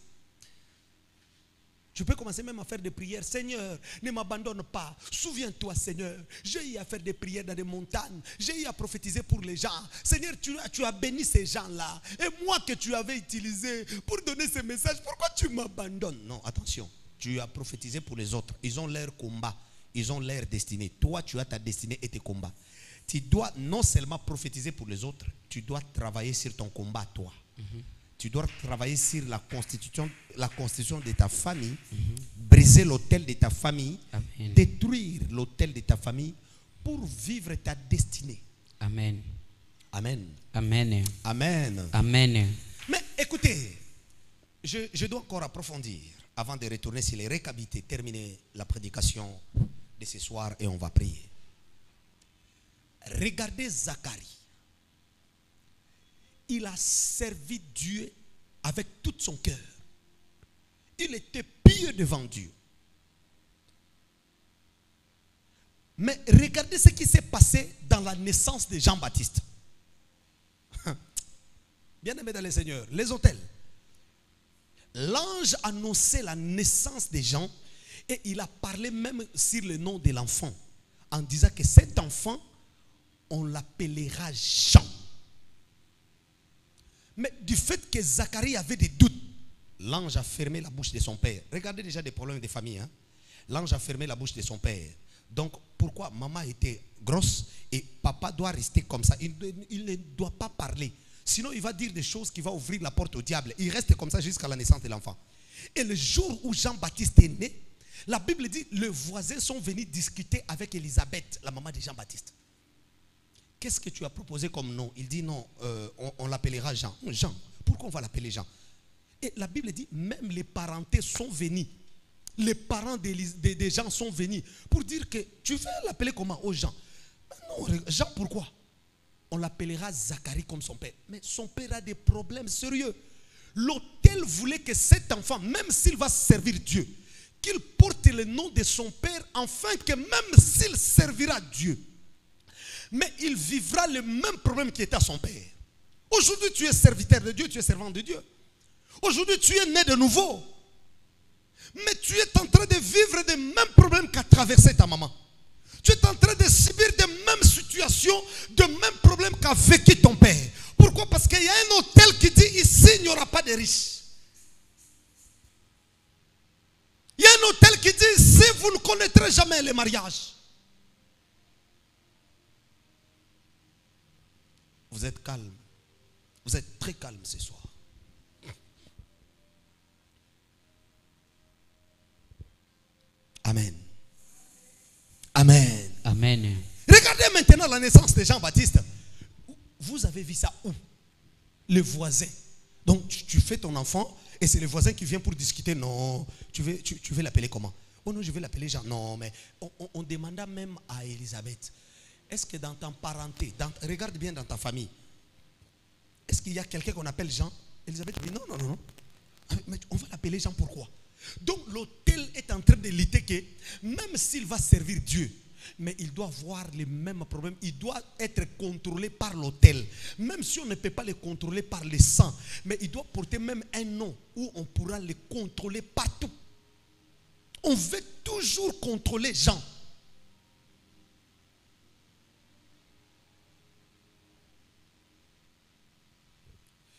Tu peux commencer même à faire des prières. Seigneur, ne m'abandonne pas. Souviens-toi, Seigneur. J'ai eu à faire des prières dans des montagnes. J'ai eu à prophétiser pour les gens. Seigneur, tu as béni ces gens-là. Et moi que tu avais utilisé pour donner ces messages, pourquoi tu m'abandonnes? Non, attention. Tu as prophétisé pour les autres. Ils ont leur combat. Ils ont leur destinée. Toi, tu as ta destinée et tes combats. tu dois non seulement prophétiser pour les autres, tu dois travailler sur ton combat, toi. Tu dois travailler sur la constitution de ta famille, briser l'autel de ta famille, détruire l'autel de ta famille pour vivre ta destinée. Amen. Amen. Amen. Amen. Amen. Mais écoutez, je dois encore approfondir avant de retourner sur les récapités, terminer la prédication de ce soir et on va prier. Regardez Zacharie. Il a servi Dieu avec tout son cœur. Il était pieux devant Dieu. Mais regardez ce qui s'est passé dans la naissance de Jean-Baptiste. Bien-aimés dans le Seigneur, les autels. L'ange annonçait la naissance des gens et il a parlé même sur le nom de l'enfant en disant que cet enfant, on l'appellera Jean. Mais du fait que Zacharie avait des doutes, l'ange a fermé la bouche de son père. Regardez déjà des problèmes de famille. Hein? L'ange a fermé la bouche de son père. Donc pourquoi maman était grosse et papa doit rester comme ça? Il ne doit pas parler. Sinon il va dire des choses qui vont ouvrir la porte au diable. Il reste comme ça jusqu'à la naissance de l'enfant. Et le jour où Jean-Baptiste est né, la Bible dit les voisins sont venus discuter avec Élisabeth, la maman de Jean-Baptiste. Qu'est-ce que tu as proposé comme nom? Il dit non, on l'appellera Jean. Jean, pourquoi on va l'appeler Jean? Et la Bible dit même les parentés sont venus. Les parents des gens sont venus pour dire que tu veux l'appeler comment? Oh Jean. Non, Jean pourquoi? On l'appellera Zacharie comme son père. Mais son père a des problèmes sérieux. L'autel voulait que cet enfant, même s'il va servir Dieu, qu'il porte le nom de son père, afin que même s'il servira Dieu, mais il vivra le même problème qui était à son père. Aujourd'hui, tu es serviteur de Dieu, tu es servant de Dieu. Aujourd'hui, tu es né de nouveau. Mais tu es en train de vivre les mêmes problèmes qu'a traversé ta maman. Tu es en train de subir des mêmes situations, de mêmes problèmes qu'a vécu ton père. Pourquoi? Parce qu'il y a un hôtel qui dit ici, il n'y aura pas de riches. Il y a un hôtel qui dit ici, vous ne connaîtrez jamais le mariage. Vous êtes calme. Vous êtes très calme ce soir. Amen. Amen. Amen. Regardez maintenant la naissance de Jean-Baptiste. Vous avez vu ça où? Le voisin. Donc tu fais ton enfant et c'est le voisin qui vient pour discuter. Non, tu veux l'appeler comment? Oh non, je vais l'appeler Jean. Non, mais on demanda même à Élisabeth. Est-ce que dans ta parenté, regarde bien dans ta famille, est-ce qu'il y a quelqu'un qu'on appelle Jean? Élisabeth dit non, non, non, non. Mais on va l'appeler Jean, pourquoi? Donc l'autel est en train de lutter que même s'il va servir Dieu, mais il doit avoir les mêmes problèmes. Il doit être contrôlé par l'autel. Même si on ne peut pas le contrôler par le sang, mais il doit porter même un nom où on pourra le contrôler partout. On veut toujours contrôler Jean.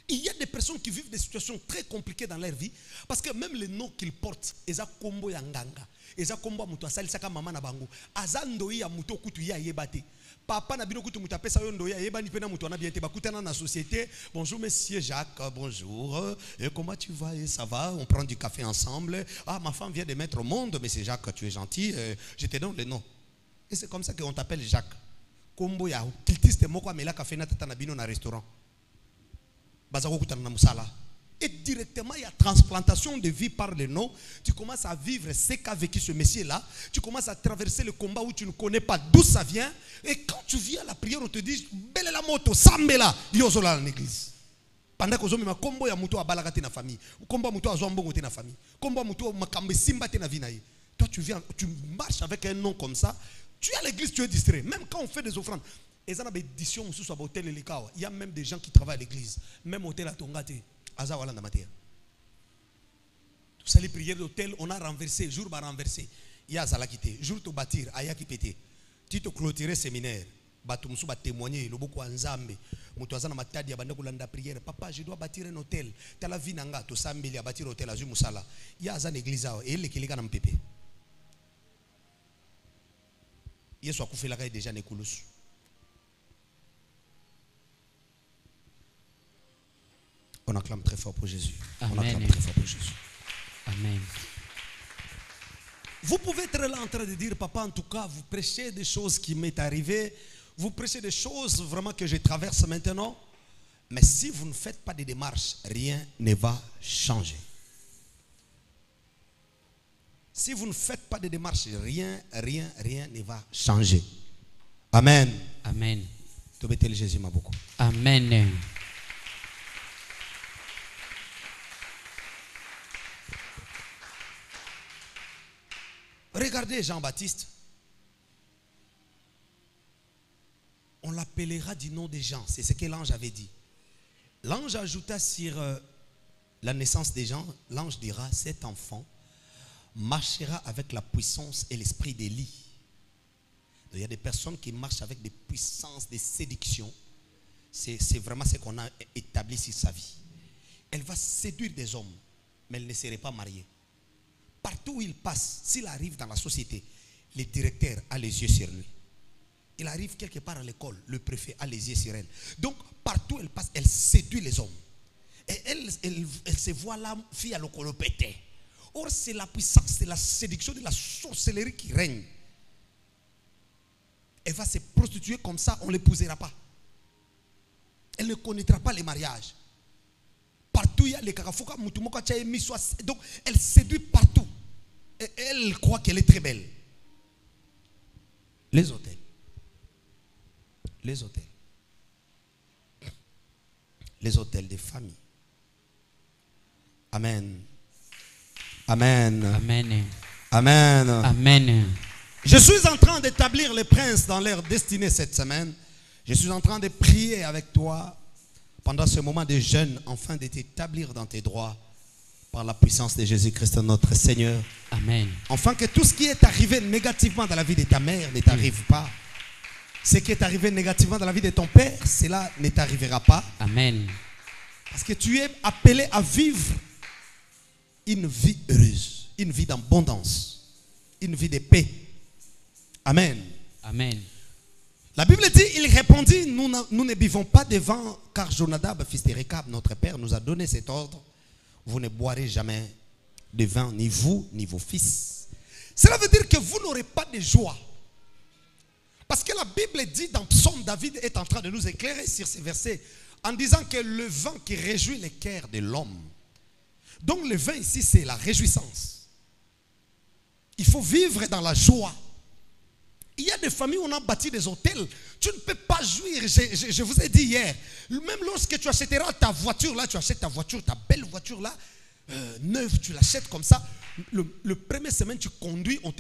Il y a des personnes qui vivent des situations très compliquées dans leur vie parce que même les noms qu'ils portent, eza kombo ya nganga, eza kombo muto asali saka mama na bango, azando ya muto kutu ya yebate. Papa na bino kutu muto apesa yo ndo ya yebani pena muto na bien te bakutana na société. Bonjour monsieur Jacques, bonjour. Et comment tu vas? Et ça va? On prend du café ensemble. Ah, ma femme vient de mettre au monde, monsieur Jacques, tu es gentil. Je te donne le nom. Et c'est comme ça qu'on t'appelle Jacques. Kombo ya kiltiste moko amela café na tata na bino na restaurant. Et directement, il y a transplantation de vie par le nom. Tu commences à vivre ce qu'a vécu ce monsieur-là. Tu commences à traverser le combat où tu ne connais pas d'où ça vient. Et quand tu viens à la prière, on te dit belle la moto, sambela, yozola en église. Pendant que tu as combo ya muto abalaka te na famille, combo muto azwambongo te na famille, combo muto makambe simba te na vie na ye. Toi tu viens, tu marches avec un nom comme ça. Tu es à l'église, tu es distrait. Même quand on fait des offrandes. Il y a même des gens qui travaillent à l'église. Même hôtel à Tongate. Tout ça, les prières d'hôtel, on a renversé. Jour va renverser. Il y a Zalakité. Jour to bâtir. Aya qui pété. Tu te clôturer séminaire. Batumsu va témoigner. Le beaucoup enzambe. Moutoazana matadi ya bandeko landa prière. Papa, je dois bâtir un hôtel. T'as la vie nanga. To sambeli à bâtir hôtel à Zumusala. Il y a une église. Et il est na mpépé. Yesu a coupé la caille déjà Nekoulous. On acclame très fort pour Jésus. Amen. On acclame très fort pour Jésus. Amen. Vous pouvez être là en train de dire, papa, en tout cas, vous prêchez des choses qui m'est arrivé. Vous prêchez des choses vraiment que je traverse maintenant. Mais si vous ne faites pas de démarches, rien ne va changer. Si vous ne faites pas de démarches, rien ne va changer. Amen. Amen. Jésus m'a beaucoup. Amen. Regardez Jean-Baptiste. On l'appellera du nom des gens. C'est ce que l'ange avait dit. L'ange ajouta sur la naissance des gens, l'ange dira, cet enfant marchera avec la puissance et l'esprit d'Élie. Il y a des personnes qui marchent avec des puissances, des séductions. C'est vraiment ce qu'on a établi sur sa vie. Elle va séduire des hommes, mais elle ne serait pas mariée. Partout où il passe, s'il arrive dans la société, le directeur a les yeux sur lui. Il arrive quelque part à l'école, le préfet a les yeux sur elle. Donc, partout où elle passe, elle séduit les hommes. Et elle se voit là, fille à l'ocolopété. Or, c'est la puissance, c'est la séduction de la sorcellerie qui règne. Elle va se prostituer comme ça, on ne l'épousera pas. Elle ne connaîtra pas les mariages. Partout, il y a les carafouka, moutumoka, donc, elle séduit partout. Et elle croit qu'elle est très belle. Les hôtels. Les hôtels. Les hôtels des familles. Amen. Amen. Amen. Amen. Amen. Je suis en train d'établir les princes dans leur destinée cette semaine. Je suis en train de prier avec toi pendant ce moment de jeûne, afin de t'établir dans tes droits par la puissance de Jésus-Christ notre Seigneur. Amen. Afin que tout ce qui est arrivé négativement dans la vie de ta mère ne t'arrive pas. Ce qui est arrivé négativement dans la vie de ton père, cela ne t'arrivera pas. Amen. Parce que tu es appelé à vivre une vie heureuse, une vie d'abondance, une vie de paix. Amen. Amen. La Bible dit, il répondit, nous ne buvons pas de vin, car Jonadab, fils de Rekab, notre père, nous a donné cet ordre. Vous ne boirez jamais de vin, ni vous, ni vos fils. Cela veut dire que vous n'aurez pas de joie. Parce que la Bible dit dans Psaume, David est en train de nous éclairer sur ces versets, en disant que le vin qui réjouit le cœur de l'homme. Donc le vin ici, c'est la réjouissance. Il faut vivre dans la joie. Il y a des familles où on a bâti des hôtels. Tu ne peux pas jouir. Je vous ai dit hier, même lorsque tu achèteras ta voiture, là, tu achètes ta voiture, ta belle voiture là, neuve, tu l'achètes comme ça. Le premier semaine, tu conduis, on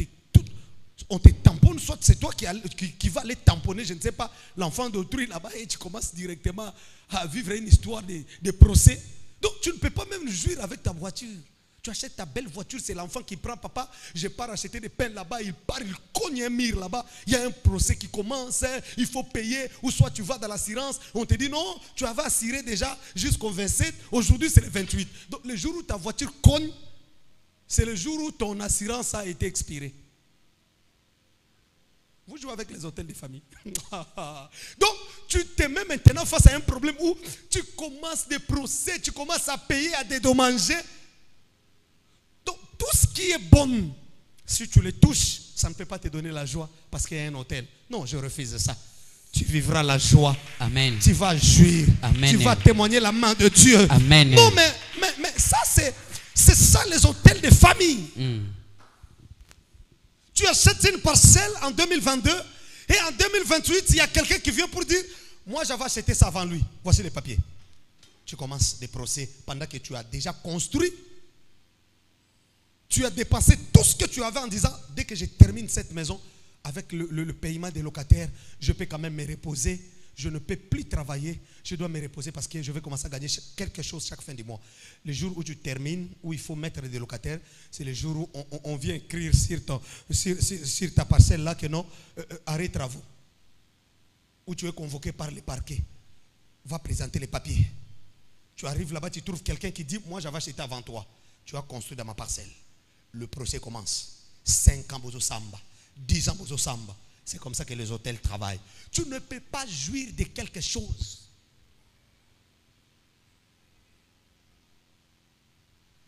te tamponne, soit c'est toi qui va aller tamponner, je ne sais pas, l'enfant d'autrui là-bas, et tu commences directement à vivre une histoire de procès. Donc tu ne peux pas même jouir avec ta voiture. Tu achètes ta belle voiture, c'est l'enfant qui prend, papa, je pars acheter des pains là-bas, il part, il cogne un mur là-bas, il y a un procès qui commence, il faut payer, ou soit tu vas dans l'assurance, on te dit non, tu avais assuré déjà jusqu'au 27, aujourd'hui c'est le 28. Donc le jour où ta voiture cogne, c'est le jour où ton assurance a été expirée. Vous jouez avec les hôtels de famille. Donc, tu te mets maintenant face à un problème où tu commences des procès, tu commences à payer, à dédommager. Donc, tout ce qui est bon, si tu le touches, ça ne peut pas te donner la joie parce qu'il y a un hôtel. Non, je refuse ça. Tu vivras la joie. Amen. Tu vas jouir. Amen. Tu vas témoigner la main de Dieu. Amen. Non, mais ça, c'est ça les hôtels de famille. Tu achètes une parcelle en 2022 et en 2028, il y a quelqu'un qui vient pour dire, moi j'avais acheté ça avant lui. Voici les papiers. Tu commences des procès pendant que tu as déjà construit. Tu as dépensé tout ce que tu avais en disant, dès que je termine cette maison, avec le paiement des locataires, je peux quand même me reposer. Je ne peux plus travailler, je dois me reposer parce que je vais commencer à gagner quelque chose chaque fin du mois. Le jour où tu termines, où il faut mettre des locataires, c'est le jour où on vient écrire sur ta parcelle là que non, arrêt travaux. Où tu es convoqué par le parquet. Va présenter les papiers. Tu arrives là-bas, tu trouves quelqu'un qui dit, moi j'avais acheté avant toi. Tu as construit dans ma parcelle. Le procès commence. 5 ans bozo samba, 10 ans bozo samba. C'est comme ça que les hôtels travaillent. Tu ne peux pas jouir de quelque chose.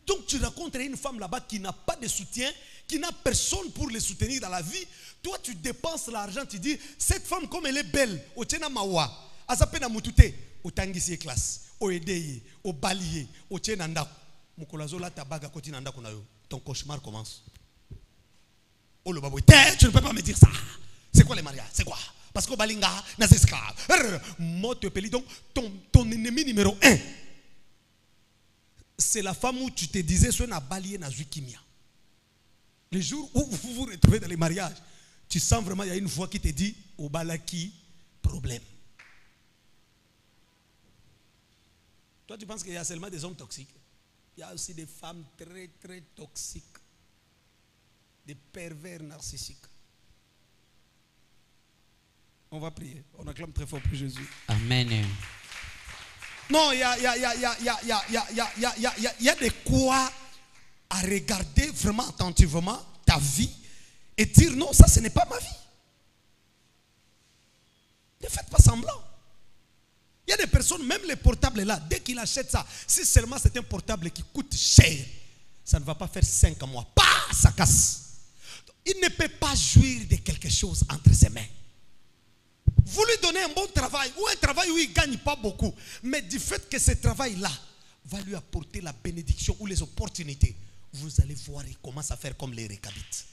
Donc tu rencontres une femme là-bas qui n'a pas de soutien, qui n'a personne pour les soutenir dans la vie. Toi, tu dépenses l'argent, tu dis, cette femme, comme elle est belle, au tena mawa, azape na mutute, au tangisi classe, au edeye, au balier, au tena nda, mukolazo la tabaga koti nanda kunayo. Ton cauchemar commence. Oh le babou, tu ne peux pas me dire ça. C'est quoi les mariages? C'est quoi? Parce que balinga, nas esclaves. Moi te peli donc ton ennemi numéro 1. C'est la femme où tu te disais soit na balier na zuikimia. Le jour où vous vous retrouvez dans les mariages, tu sens vraiment il y a une voix qui te dit au balaki problème. Toi tu penses qu'il y a seulement des hommes toxiques? Il y a aussi des femmes très très toxiques, des pervers narcissiques. On va prier. On acclame très fort pour Jésus. Amen. Non, il y a de quoi à regarder vraiment attentivement ta vie et dire non, ça ce n'est pas ma vie. Ne faites pas semblant. Il y a des personnes, même les portables là, dès qu'ils achètent ça, si seulement c'est un portable qui coûte cher, ça ne va pas faire 5 mois. Pas, ça casse. Il ne peut pas jouir de quelque chose entre ses mains. Vous lui donnez un bon travail ou un travail où il ne gagne pas beaucoup, mais du fait que ce travail-là va lui apporter la bénédiction ou les opportunités, vous allez voir, il commence à faire comme les Récabites.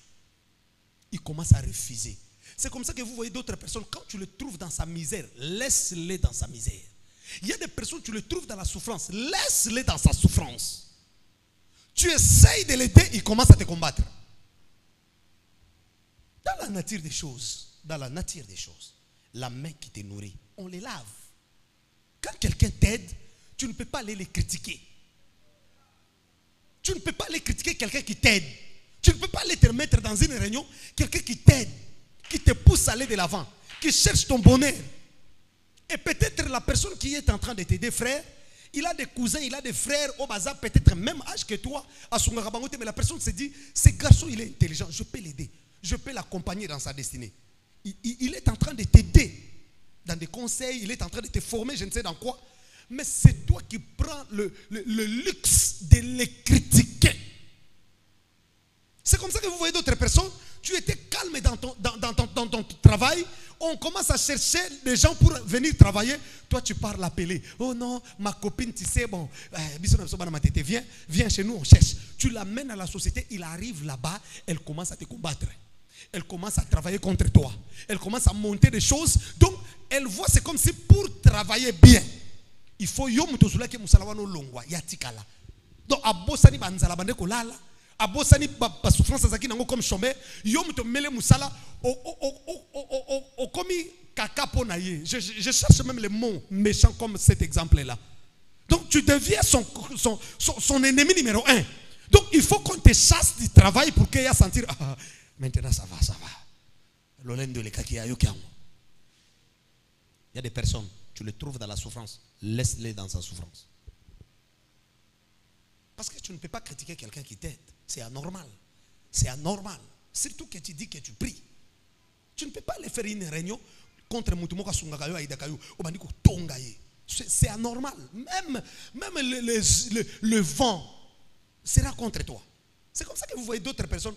Il commence à refuser. C'est comme ça que vous voyez d'autres personnes, quand tu le trouves dans sa misère, laisse-les dans sa misère. Il y a des personnes, tu le trouves dans la souffrance, laisse-les dans sa souffrance. Tu essayes de l'aider, il commence à te combattre. Dans la nature des choses, la main qui te nourrit, on les lave. Quand quelqu'un t'aide, tu ne peux pas aller les critiquer. Tu ne peux pas aller critiquer quelqu'un qui t'aide. Tu ne peux pas aller te mettre dans une réunion, quelqu'un qui t'aide, qui te pousse à aller de l'avant, qui cherche ton bonheur. Et peut-être la personne qui est en train de t'aider, frère, il a des cousins, il a des frères au bazar, peut-être même âge que toi, à son rabangote, mais la personne se dit, ce garçon, il est intelligent, je peux l'aider, je peux l'accompagner dans sa destinée. Il est en train de t'aider dans des conseils, il est en train de te former, je ne sais dans quoi. Mais c'est toi qui prends le luxe de les critiquer. C'est comme ça que vous voyez d'autres personnes. Tu étais calme dans ton travail. On commence à chercher des gens pour venir travailler. Toi, tu pars l'appeler. Oh non, ma copine, tu sais, bon, viens chez nous, on cherche. Tu l'amènes à la société, il arrive là-bas, elle commence à te combattre. Elle commence à travailler contre toi. Elle commence à monter des choses. Donc, elle voit, c'est comme si pour travailler bien, il faut yom to sulake musalawano longwa yatikala. Donc, abosani banzala bande kolala, abosani ba souffrance zaki nango comme chômeur, yom to mele musala o komi kaka pona ye. Je cherche même les mots méchants comme cet exemple-là. Donc, tu deviens son ennemi numéro 1. Donc, il faut qu'on te chasse du travail pour qu'il y ait à sentir. Maintenant, ça va. Il y a des personnes, tu les trouves dans la souffrance. Laisse-les dans sa souffrance. Parce que tu ne peux pas critiquer quelqu'un qui t'aide. C'est anormal. C'est anormal. Surtout que tu dis que tu pries. Tu ne peux pas aller faire une réunion contre Moutumoka Sungakayo Aïdakayo. C'est anormal. Même le vent sera contre toi. C'est comme ça que vous voyez d'autres personnes.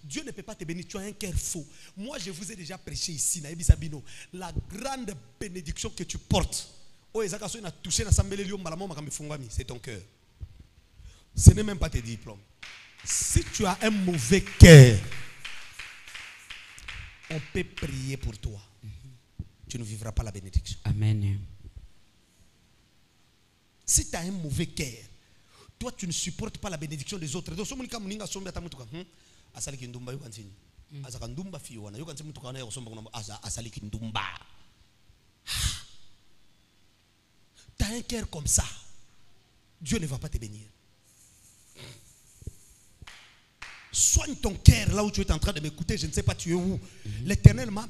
Dieu ne peut pas te bénir. Tu as un cœur faux. Moi, je vous ai déjà prêché ici. La grande bénédiction que tu portes. C'est ton cœur. Ce n'est même pas tes diplômes. Si tu as un mauvais cœur, on peut prier pour toi. Tu ne vivras pas la bénédiction. Amen. Si tu as un mauvais cœur, toi, tu ne supportes pas la bénédiction des autres. Tu as un cœur comme ça. Dieu ne va pas te bénir. Soigne ton cœur là où tu es en train de m'écouter. Je ne sais pas tu es où. L'Éternel m'a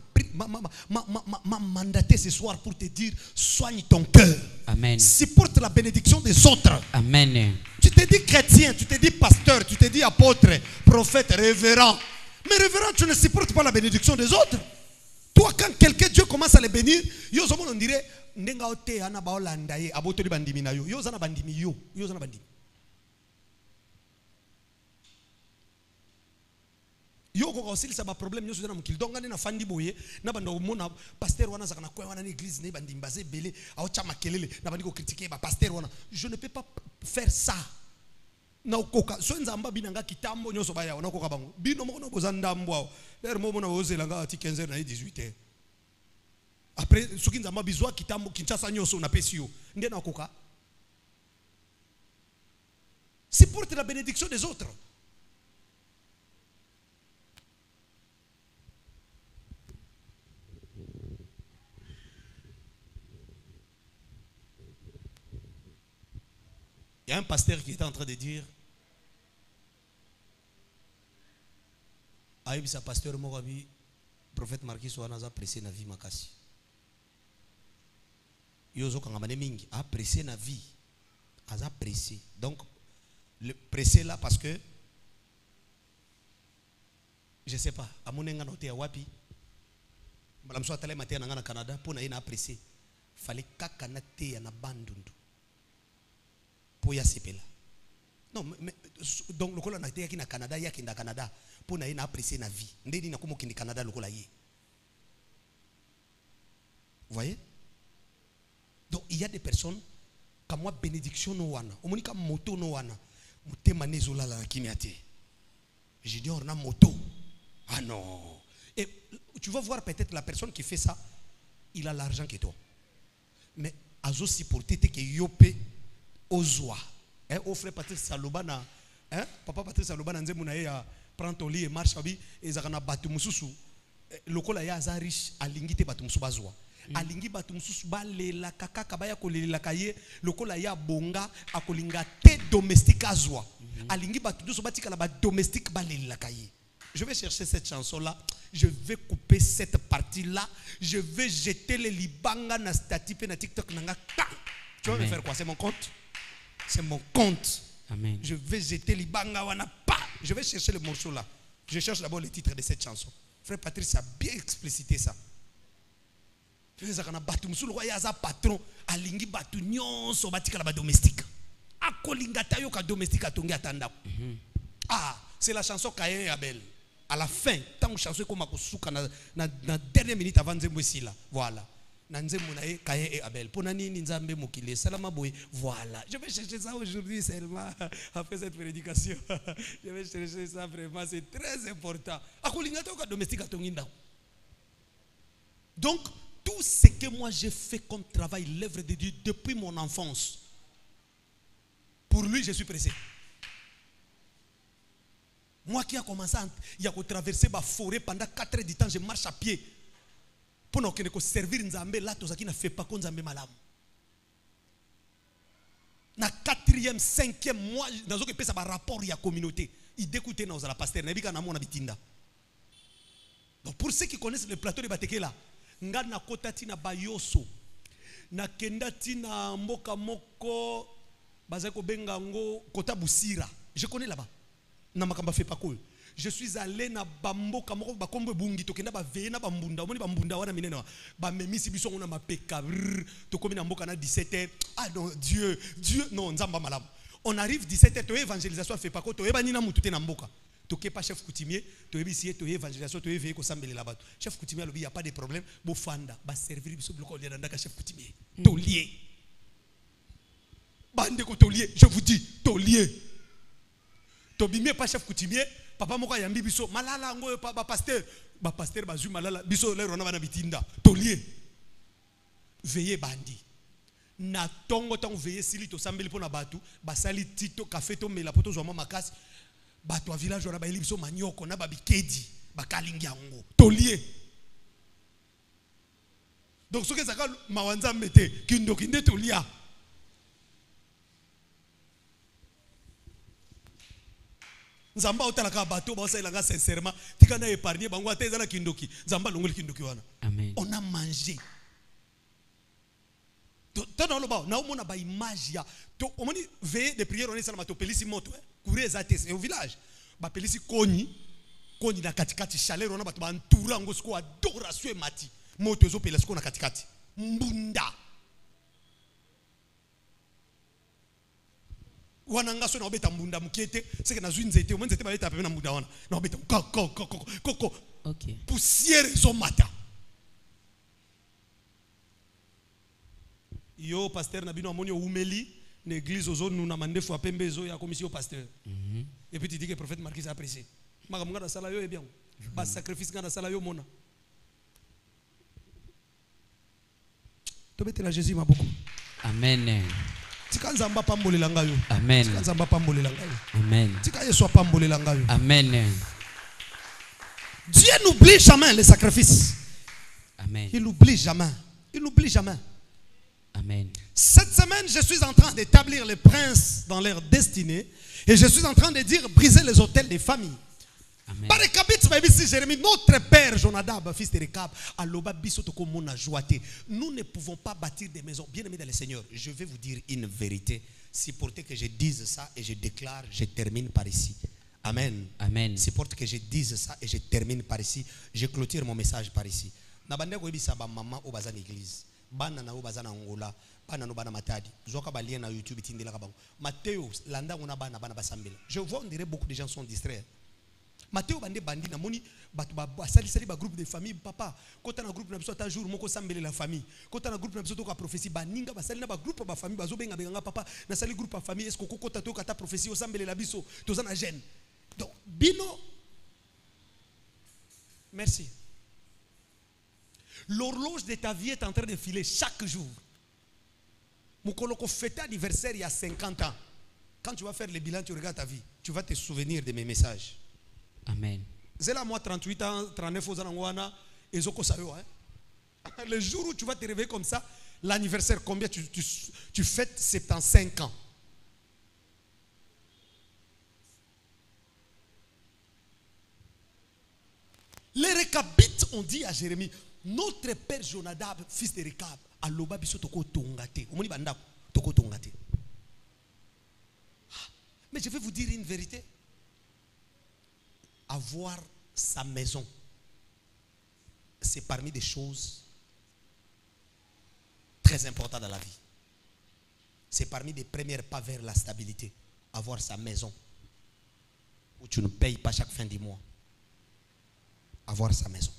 mandaté ce soir pour te dire soigne ton cœur. Amen. Supporte la bénédiction des autres. Amen. Tu te dis chrétien, tu te dis pasteur, tu te dis apôtre, prophète, révérend. Mais révérend, tu ne supportes pas la bénédiction des autres. Toi, quand quelqu'un, Dieu commence à les bénir, on dirait yo ko aussi ça ba problème nyo sudana mukili donc ngani na fandi boye na banda omona pasteur wana zakana kwa wana na église ne bandi mbaze belé a cha makelele na bandi ko critiquer ba pasteur wana je ne peux pas faire ça na okoka so nzamba binanga kitambo nyoso baya ona koka bango bino moko no bozanda mbwa der mo mona ozela nga ati 15h na 18h après soki nzamba bizwa kitambo kinchasa nyoso na pesio ndé na koka c'est pour la bénédiction des autres. Il y a un pasteur qui était en train de dire Aïe, sa pasteur Morabi, prophète Marquis Soanaza pressé na vie makasi. Yozo kangamane mingi a pressé na vie. Aza pressé. Donc le pressé là parce que je sais pas, à mon enga noté à wapi. Madame soit allé matin na Canada pour na ina pressé. Fallait kakanate ya na bandundu. Pour ya sepela. Non mais donc le col na été na Canada ya kinda Canada pour na ina pressé na vie. Ndeni na komo kindi Canada le col yé. Vous voyez? Donc il y a des personnes comme moi bénédiction no wana. Omonika moto no wana. J'ai dit, on a moto. Ah non. Et tu vas voir peut-être la personne qui fait ça, il a l'argent que toi. Mais azo si pour t'aider que yopé ozwa. Hein, au frère Patrice Salobana, hein, papa Patrice Salobana nzemuna ya prend ton lit et marche abi et zakana batu mususu. Lokola ya za riche alingite batu musu bazwa. Alingi batu mususu balela kaka kabaya kolela kaye lokola ya bonga akolinga te domestique azwa. Alingi batu mususu batika la ba domestique balela kaye. Je vais chercher cette chanson là, je vais couper cette partie là, je vais jeter les libanga na statut pe na TikTok nanga. Tu vas me faire quoi? C'est mon compte? C'est mon compte. Amen. Je vais jeter les libanga wana pa. Je vais chercher le morceau là. Je cherche d'abord le titre de cette chanson. Frère Patrice a bien explicité ça. Patron alingi batu nyonso batika la ba domestique akolinga tayo ka domestique atongi atanda. Ah, c'est la chanson Caïn et Abel. À la fin, tant que chanson comme akosuka na dernière minute avant nzembo sila. Voilà. Na nzembo na Caïn et Abel. Pour nani nzambe mokile salama boy. Voilà. Je vais chercher ça aujourd'hui seulement après cette prédication. Je vais chercher ça vraiment, c'est très important. Akolinga tayo ka domestique atongi nda. Donc tout ce que moi j'ai fait comme travail, l'œuvre de Dieu depuis mon enfance, pour lui je suis pressé. Moi qui a commencé à traverser ma forêt pendant 4 heures du temps, je marche à pied. Pour ne servir Nzambe, là, tout ça qui ne fait pas qu'on Nzambe malam. Na 4e, 5e mois, dans ce ça rapport à la communauté. Il découte dans la pasteur, donc pour ceux qui connaissent le plateau de Batekela, nga na kota tina bayoso na kenda tina mboka moko bazako benga ngo kota busira, je connais là-bas na makamba fait pas cool. Je suis allé na bamboka moko bakombe bungi to kenda ba veye na bambunda omoni bambunda wana minene ba memisi biso ngona mapeka to komi na mboka na 17h. Ah non, Dieu non nzamba malam. On arrive 17h to évangélisation fait pas ko to eba nina mutu te na mboka. Tu n'es pas chef coutumier, tu es ici, tu es évangélisation, tu es veillé là-bas. Chef coutumier, il n'y a pas de problème. Bon, fanda, va servir, chef coutumier. Taulier. Bande ko taulier, je vous dis, taulier. Tobimie pas chef coutumier, papa moka yambi biso, malala ngo ba pasteur, ba pasteur bazu malala biso le rona bana bitinda. Taulier. Veillez bandi. Na tongo tong veillé sili to sambeli pona batu, basali tito café to mela poto zo makas. Bato a village wana ba elibiso manioko na babikedi bakalingi yango tolier. Donc ce que ça ka mawanza mete kindo kinde tolia. Nzamba otala ka bato ba sa ilanga sincèrement tika na épargner bango ateza na kindoki nzamba longoli kindoki wana. Amen. On a mangé. Tana loba na omona ba image ya to omoni veille de prière on est salama to pelisi moto courir za au village ba pelisi koni na katikati chaleur on a bato ba entoura ngo sko adoration mati moto ezo pelisi ko na katikati mbunda Wananga so na obeta mbunda mukiete, c'est que na zunzete, au moins c'était pas l'état na mbunda wana. Na obeta koko. Ok. Poussière zo mata. Yo pasteur na bino amoni umeli, l'église ozo nous na mande fois pembe zo ya commission pasteur. Et puis tu dis que le prophète Marquis a apprécié. Makamanga da sala yo e bien. Ba sacrifice nga da sala yo mona. Tobete la Jésus m'a beaucoup. Amen. Tika nzamba pambolela ngayo. Amen. Tika nzamba pambolela ngayo. Amen. Tika yeso pambolela ngayo. Amen. Dieu n'oublie jamais les sacrifices. Amen. Il n'oublie jamais. Il n'oublie jamais. Amen. Cette semaine, je suis en train d'établir les princes dans leur destinée. Et je suis en train de dire briser les hôtels des familles. Amen. Par Jérémie, notre père Jonadab, fils de Rekab, nous ne pouvons pas bâtir des maisons. Bien-aimés dans le Seigneur, je vais vous dire une vérité. Si pour que je dise ça et je déclare, je termine par ici. Amen. Amen. Si pour que je dise ça et je termine par ici, je clôture mon message par ici. Nabande ko ebisa ba mama o bazana église. Bana na o bazana Angola, bana no bana Matadi. Zoka ba lien na YouTube tindela ka bango. Matteo landa ngona bana basambela. Je vois on dirait beaucoup de gens sont distraits. Matteo bande bandi na moni batu ba sali ba groupe de famille papa. Kota na groupe na biso ta jour moko sambele la famille. Kota na groupe na biso to ka prophétie ba ninga ba sali na ba groupe ba famille bazo benga benga papa na sali groupe ba famille est-ce que kota to ka ta prophétie o sambele la biso to za na jeune. Donc bino merci. L'horloge de ta vie est en train de filer chaque jour. Mokoloko fête anniversaire il y a 50 ans. Quand tu vas faire le bilan, tu regardes ta vie. Tu vas te souvenir de mes messages. Amen. C'est là moi 38 ans, 39 ans, et Zoko Sayo. Le jour où tu vas te réveiller comme ça, l'anniversaire, combien tu fêtes 75 ans. Les Récabites ont dit à Jérémie, notre père Jonadab, fils de Rekab, à l'oba biso toko tongate. Omoni bandako toko tongate. Mais je vais vous dire une vérité. Avoir sa maison, c'est parmi des choses très importantes dans la vie. C'est parmi des premiers pas vers la stabilité. Avoir sa maison, où tu ne payes pas chaque fin du mois. Avoir sa maison.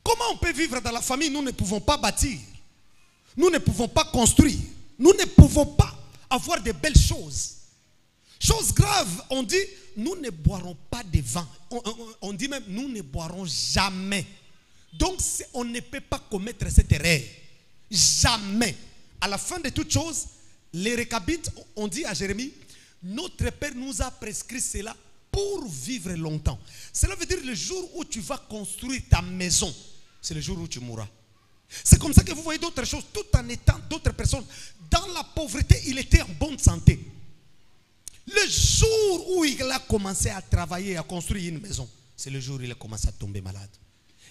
Comment on peut vivre dans la famille? Nous ne pouvons pas bâtir. Nous ne pouvons pas construire. Nous ne pouvons pas avoir de belles choses. Chose grave, on dit, nous ne boirons pas de vin. On dit même, nous ne boirons jamais. Donc, on ne peut pas commettre cette erreur. Jamais. À la fin de toute chose, les Récabites ont dit à Jérémie, notre père nous a prescrit cela pour vivre longtemps. Cela veut dire le jour où tu vas construire ta maison, c'est le jour où tu mourras. C'est comme ça que vous voyez d'autres choses, tout en étant d'autres personnes. Dans la pauvreté, il était en bonne santé. Le jour où il a commencé à travailler, à construire une maison, c'est le jour où il a commencé à tomber malade.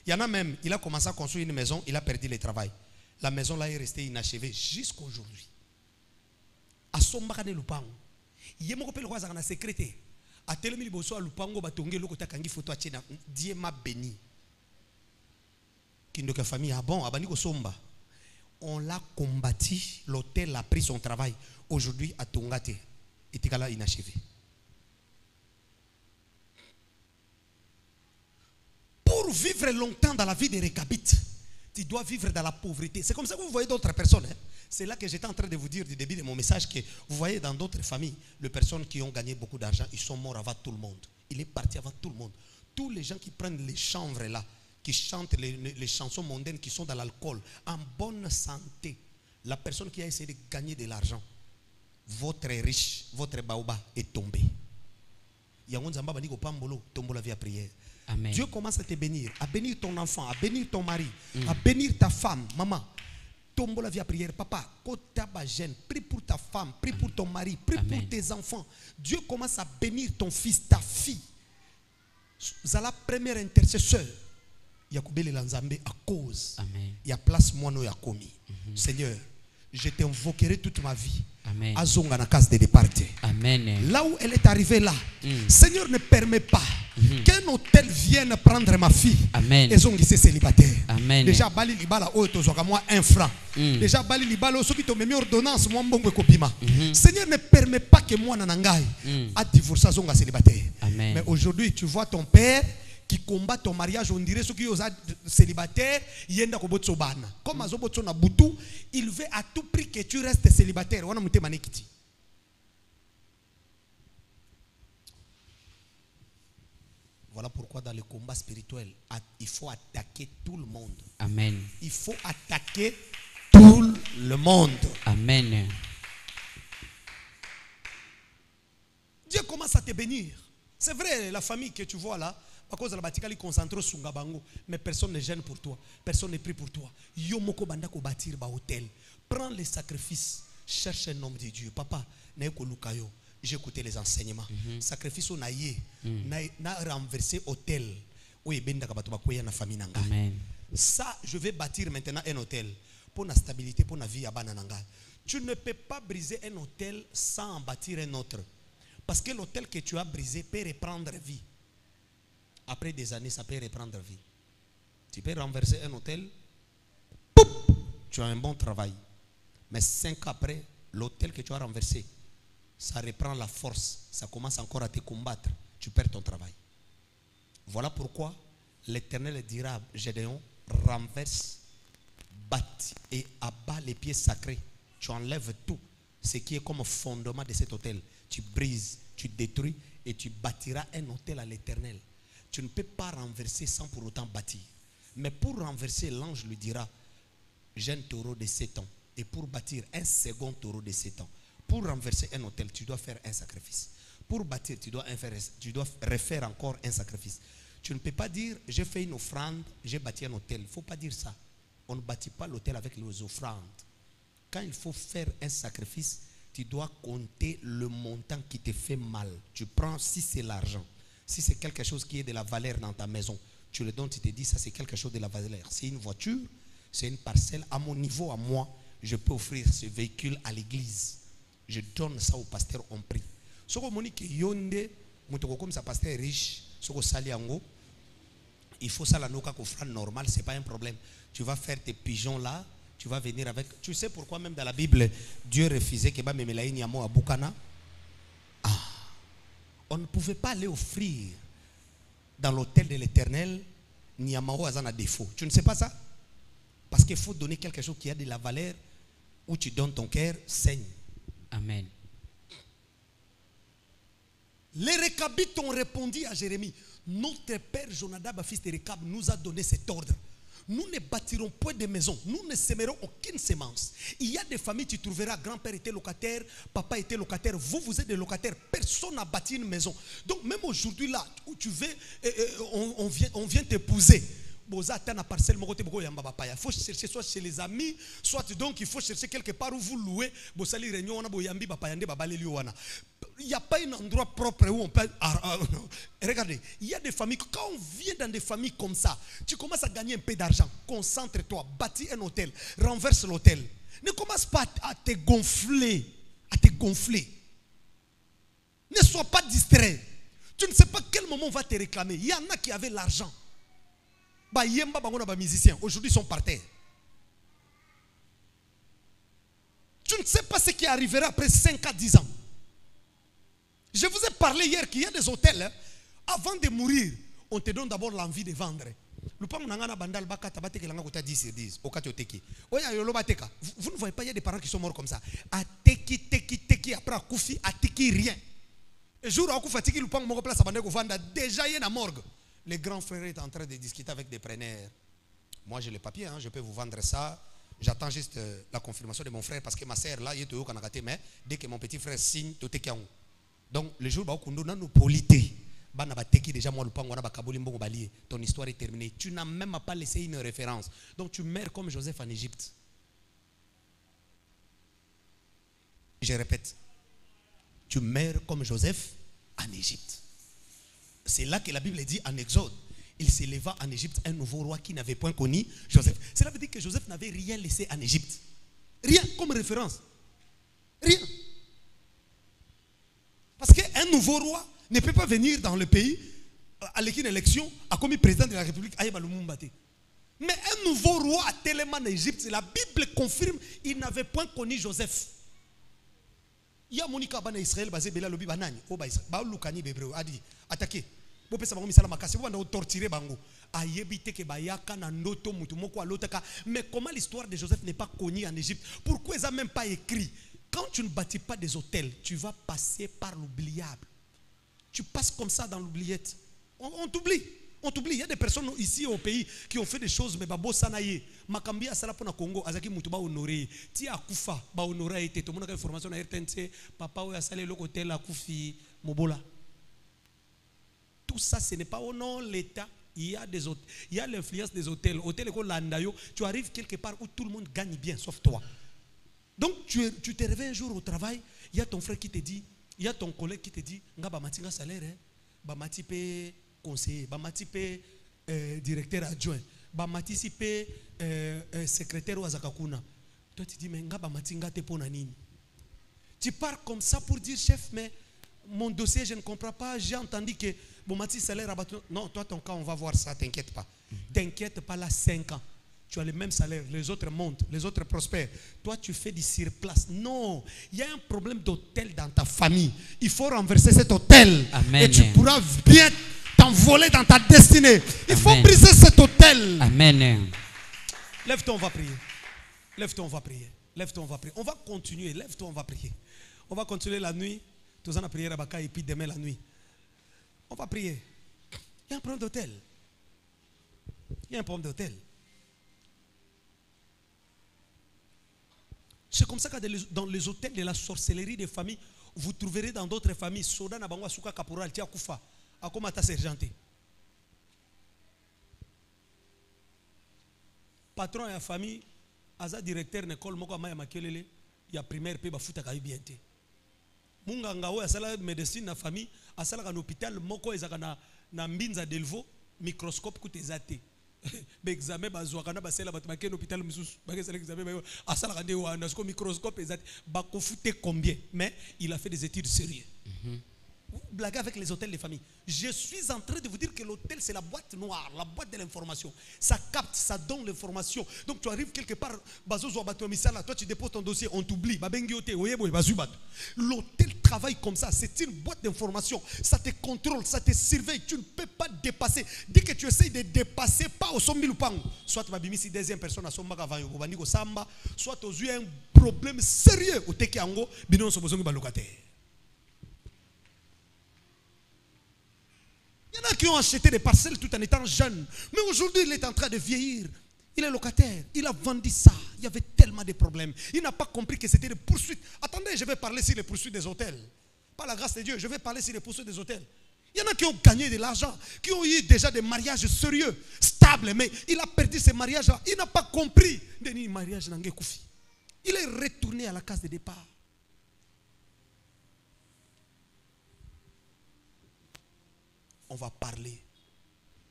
Il y en a même, il a commencé à construire une maison, il a perdu le travail. La maison là est restée inachevée jusqu'à aujourd'hui. À Sombakane Lupango, il y a un secrétaire. A telemi liboso a Lupango batonge loko takangi photo a tchena Dieu m'a béni. Kindoka famille a bon abani ko somba. On l'a combattu, l'hôtel a pris son travail. Aujourd'hui à Tongate, etikala inachevé. Pour vivre longtemps dans la vie des Récabites, tu dois vivre dans la pauvreté. C'est comme ça que vous voyez d'autres personnes. Hein? C'est là que j'étais en train de vous dire du début de mon message que vous voyez dans d'autres familles, les personnes qui ont gagné beaucoup d'argent, ils sont morts avant tout le monde. Il est parti avant tout le monde. Tous les gens qui prennent les chanvres là, qui chantent les chansons mondaines, qui sont dans l'alcool, en bonne santé, la personne qui a essayé de gagner de l'argent, votre riche, votre baoba est tombé. Amen. Dieu commence à te bénir, à bénir ton enfant, à bénir ton mari, à bénir ta femme, maman. Tombe la vie à prière, papa, prie pour ta femme, prie pour ton mari, prie pour tes enfants. Dieu commence à bénir ton fils, ta fille. C'est la première intercesseur. Yakoubele Lanzambe à cause. Il y a place moi no yakomi. Seigneur, je t'invoquerai toute ma vie. Azonga na case de départ. Là où elle est arrivée là, Seigneur ne permet pas Qu'un hôtel vienne prendre ma fille. Amen. Et sont célibataires. Amen. Déjà, Bali Libala, oh, tu as moi 1 franc. Déjà, Bali Libala, ceux qui t'ont mis ordonnance, moi, bon, copima. Seigneur ne permet pas que moi, Nanangai, a divorcé son célibataire. Amen. Mais aujourd'hui, tu vois ton père qui combat ton mariage, on dirait ceux qui sont célibataires, comme Azobotso na Boutou, il veut à tout prix que tu restes célibataire. Voilà pourquoi dans le combat spirituel, il faut attaquer tout le monde. Amen. Il faut attaquer tout le monde. Amen. Dieu commence à te bénir. C'est vrai, la famille que tu vois là, à cause de la batikali concentré sur Ngabango, mais personne ne gêne pour toi, personne ne prie pour toi. Yomoko bandako bâtir ba hôtel. Prends les sacrifices, cherche un homme de Dieu. Papa, naeko lukayo. J'ai écouté les enseignements. Sacrifice au naïe, n'a renversé hôtel. Amen. Ça, je vais bâtir maintenant un hôtel pour la stabilité, pour la vie à Banananga. Tu ne peux pas briser un hôtel sans en bâtir un autre. Parce que l'hôtel que tu as brisé peut reprendre vie. Après des années, ça peut reprendre vie. Tu peux renverser un hôtel, poup, tu as un bon travail. Mais 5 ans après, l'hôtel que tu as renversé, ça reprend la force, ça commence encore à te combattre, tu perds ton travail. Voilà pourquoi l'Éternel dira, Gédéon, renverse, bâtit et abat les pieds sacrés. Tu enlèves tout ce qui est comme fondement de cet hôtel. Tu brises, tu détruis et tu bâtiras un hôtel à l'Éternel. Tu ne peux pas renverser sans pour autant bâtir. Mais pour renverser, l'ange lui dira, j'ai un taureau de 7 ans. Et pour bâtir un second taureau de 7 ans. Pour renverser un hôtel, tu dois faire un sacrifice. Pour bâtir, tu dois refaire encore un sacrifice. Tu ne peux pas dire, j'ai fait une offrande, j'ai bâti un hôtel. Il ne faut pas dire ça. On ne bâtit pas l'hôtel avec les offrandes. Quand il faut faire un sacrifice, tu dois compter le montant qui te fait mal. Tu prends, si c'est l'argent, si c'est quelque chose qui est de la valeur dans ta maison, tu le donnes, tu te dis, ça c'est quelque chose de la valeur. C'est une voiture, c'est une parcelle. À mon niveau, à moi, je peux offrir ce véhicule à l'église. Je donne ça au pasteur, on prie. Ce que Monique Yonde, comme ça, pasteur riche, ce que Saliango, il faut ça la noka qu'offrande normale, c'est pas un problème. Tu vas faire tes pigeons là, tu vas venir avec. Tu sais pourquoi même dans la Bible, Dieu refusait que Bamemelaï Niamo à Boukana. On ne pouvait pas aller offrir dans l'autel de l'Éternel Niamao Azana défaut. Tu ne sais pas ça? Parce qu'il faut donner quelque chose qui a de la valeur où tu donnes ton cœur, saigne. Amen. Les Récabites ont répondu à Jérémie. Notre père Jonadab, fils de Récab, nous a donné cet ordre. Nous ne bâtirons point de maison. Nous ne sèmerons aucune semence. Il y a des familles, tu trouveras, grand-père était locataire, papa était locataire, vous êtes des locataires. Personne n'a bâti une maison. Donc même aujourd'hui là, où tu veux, on vient t'épouser. Il faut chercher soit chez les amis, soit donc il faut chercher quelque part où vous louez. Il n'y a pas un endroit propre où on peut. Regardez, il y a des familles, quand on vient dans des familles comme ça, tu commences à gagner un peu d'argent. Concentre-toi, bâtis un hôtel, renverse l'hôtel. Ne commence pas à te gonfler. À te gonfler. Ne sois pas distrait. Tu ne sais pas quel moment on va te réclamer. Il y en a qui avaient l'argent. Musiciens, aujourd'hui ils sont par terre. Tu ne sais pas ce qui arrivera après 5 à 10 ans. Je vous ai parlé hier qu'il y a des hôtels, hein, avant de mourir, on te donne d'abord l'envie de vendre. Vous ne voyez pas, il y a des parents qui sont morts comme ça. Après à Koufi, à Tiki, rien. Le jour où Koufi, déjà il y a une morgue. Les grands frères sont en train de discuter avec des preneurs. Moi, j'ai le papier, hein, je peux vous vendre ça. J'attends juste la confirmation de mon frère parce que ma sœur là, il est au Kanakate, mais dès que mon petit frère signe, tout est kiaou. Donc, le jour où nous avons polité, ton histoire est terminée. Tu n'as même pas laissé une référence. Donc, tu meurs comme Joseph en Égypte. Je répète, tu meurs comme Joseph en Égypte. C'est là que la Bible dit en Exode, il s'éleva en Égypte un nouveau roi qui n'avait point connu Joseph. Cela veut dire que Joseph n'avait rien laissé en Égypte. Rien comme référence. Rien. Parce qu'un nouveau roi ne peut pas venir dans le pays à l'équipe élection, a commis président de la République, Aïba Lumumba. Mais un nouveau roi a tellement en Égypte, la Bible confirme, il n'avait point connu Joseph. Il y a Monica Bana Israël basé Bela Lobi Banani, Ba Lukani Bebreu, a dit attaqué. Bo pesa bango misala makasi, bo torturer bango. Ayebite ke bayaka na ndoto mutu moko alotaka. Mais comment l'histoire de Joseph n'est pas connue en Égypte? Pourquoi ils n'ont même pas écrit? Quand tu ne bâtis pas des hôtels, tu vas passer par l'oubliable. Tu passes comme ça dans l'oubliette. On t'oublie. On t'oublie. Il y a des personnes ici au pays qui ont fait des choses, mais babo sanaye. Makambi asala pona Congo, azaki mutu ba honoré. Ti akufa ba honoré été. Tout le monde a information na RTNC. Papa ou asale l'hôtel akufi mobola. Tout ça, ce n'est pas au nom de l'État. Il y a des hôtels, il y a l'influence des hôtels. Hôtel comme l'Andayo, tu arrives quelque part où tout le monde gagne bien, sauf toi. Donc tu te réveilles un jour au travail, il y a ton frère qui te dit, il y a ton collègue qui te dit, nga ba matinga salaire, ba matipe conseiller, ba matipe directeur adjoint, ba matipe secrétaire ou azakakuna. Toi tu dis mais nga ba matinga te pona nini. Tu pars comme ça pour dire chef mais mon dossier, je ne comprends pas. J'ai entendu que bon, Mathis salaire abattu. Non, toi, ton cas, on va voir ça. T'inquiète pas. T'inquiète pas, là, 5 ans. Tu as le même salaire. Les autres montent. Les autres prospèrent. Toi, tu fais du surplace. Non. Il y a un problème d'hôtel dans ta famille. Il faut renverser cet hôtel. Amen. Et tu pourras bien t'envoler dans ta destinée. Il faut briser cet hôtel. Amen. Lève-toi, on va prier. Lève-toi, on va prier. Lève-toi, on va prier. On va continuer. Lève-toi, on va prier. On va continuer la nuit. Tous en a prié à Baka et puis demain la nuit. On va prier. Il y a un problème d'hôtel. Il y a un problème d'hôtel. C'est comme ça que dans les hôtels de la sorcellerie des familles, vous trouverez dans d'autres familles Soda na bangwa suka caporal tia kufa akomata sergenté. Patron de la famille, aza directeur d'école moko amaya makelele, ya primaire pe bafuta ka bien té. Munganga oyo asala médecine na famille asala ka hôpital moko ezaka na mbinza delvo microscope kuti ezate be examen bazwaka na basela bato bakene hôpital mususu bakesala examen ba asala ka nde wana sko microscope ezate bakofute combien mais il a fait des études sérieuses. Vous blaguez avec les hôtels de famille. Je suis en train de vous dire que l'hôtel c'est la boîte noire, la boîte de l'information. Ça capte, ça donne l'information. Donc tu arrives quelque part, toi tu déposes ton dossier, on t'oublie. L'hôtel travaille comme ça, c'est une boîte d'information. Ça te contrôle, ça te surveille. Tu ne peux pas dépasser. Dès que tu essayes de dépasser, pas au sommet lupango. Soit tu vas bimisi deuxième personne à son magasin, soit tu as un problème sérieux au tekiango, binon so besoin de locataire. Il y en a qui ont acheté des parcelles tout en étant jeunes. Mais aujourd'hui, il est en train de vieillir. Il est locataire. Il a vendu ça. Il y avait tellement de problèmes. Il n'a pas compris que c'était des poursuites. Attendez, je vais parler sur les poursuites des hôtels. Par la grâce de Dieu, je vais parler sur les poursuites des hôtels. Il y en a qui ont gagné de l'argent, qui ont eu déjà des mariages sérieux, stables. Mais il a perdu ces mariages-là. Il n'a pas compris. Il est retourné à la case de départ. On va parler,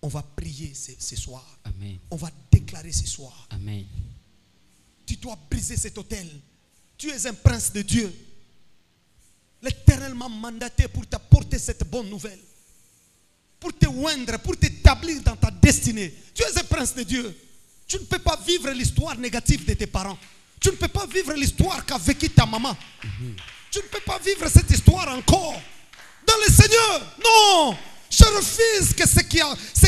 on va prier ce soir. Amen. On va déclarer ce soir. Amen. Tu dois briser cet hôtel. Tu es un prince de Dieu. L'Éternel m'a mandaté pour t'apporter cette bonne nouvelle. Pour te oindre, pour t'établir dans ta destinée. Tu es un prince de Dieu. Tu ne peux pas vivre l'histoire négative de tes parents. Tu ne peux pas vivre l'histoire qu'a vécu ta maman. Tu ne peux pas vivre cette histoire encore. Dans le Seigneur, non. Je refuse que ce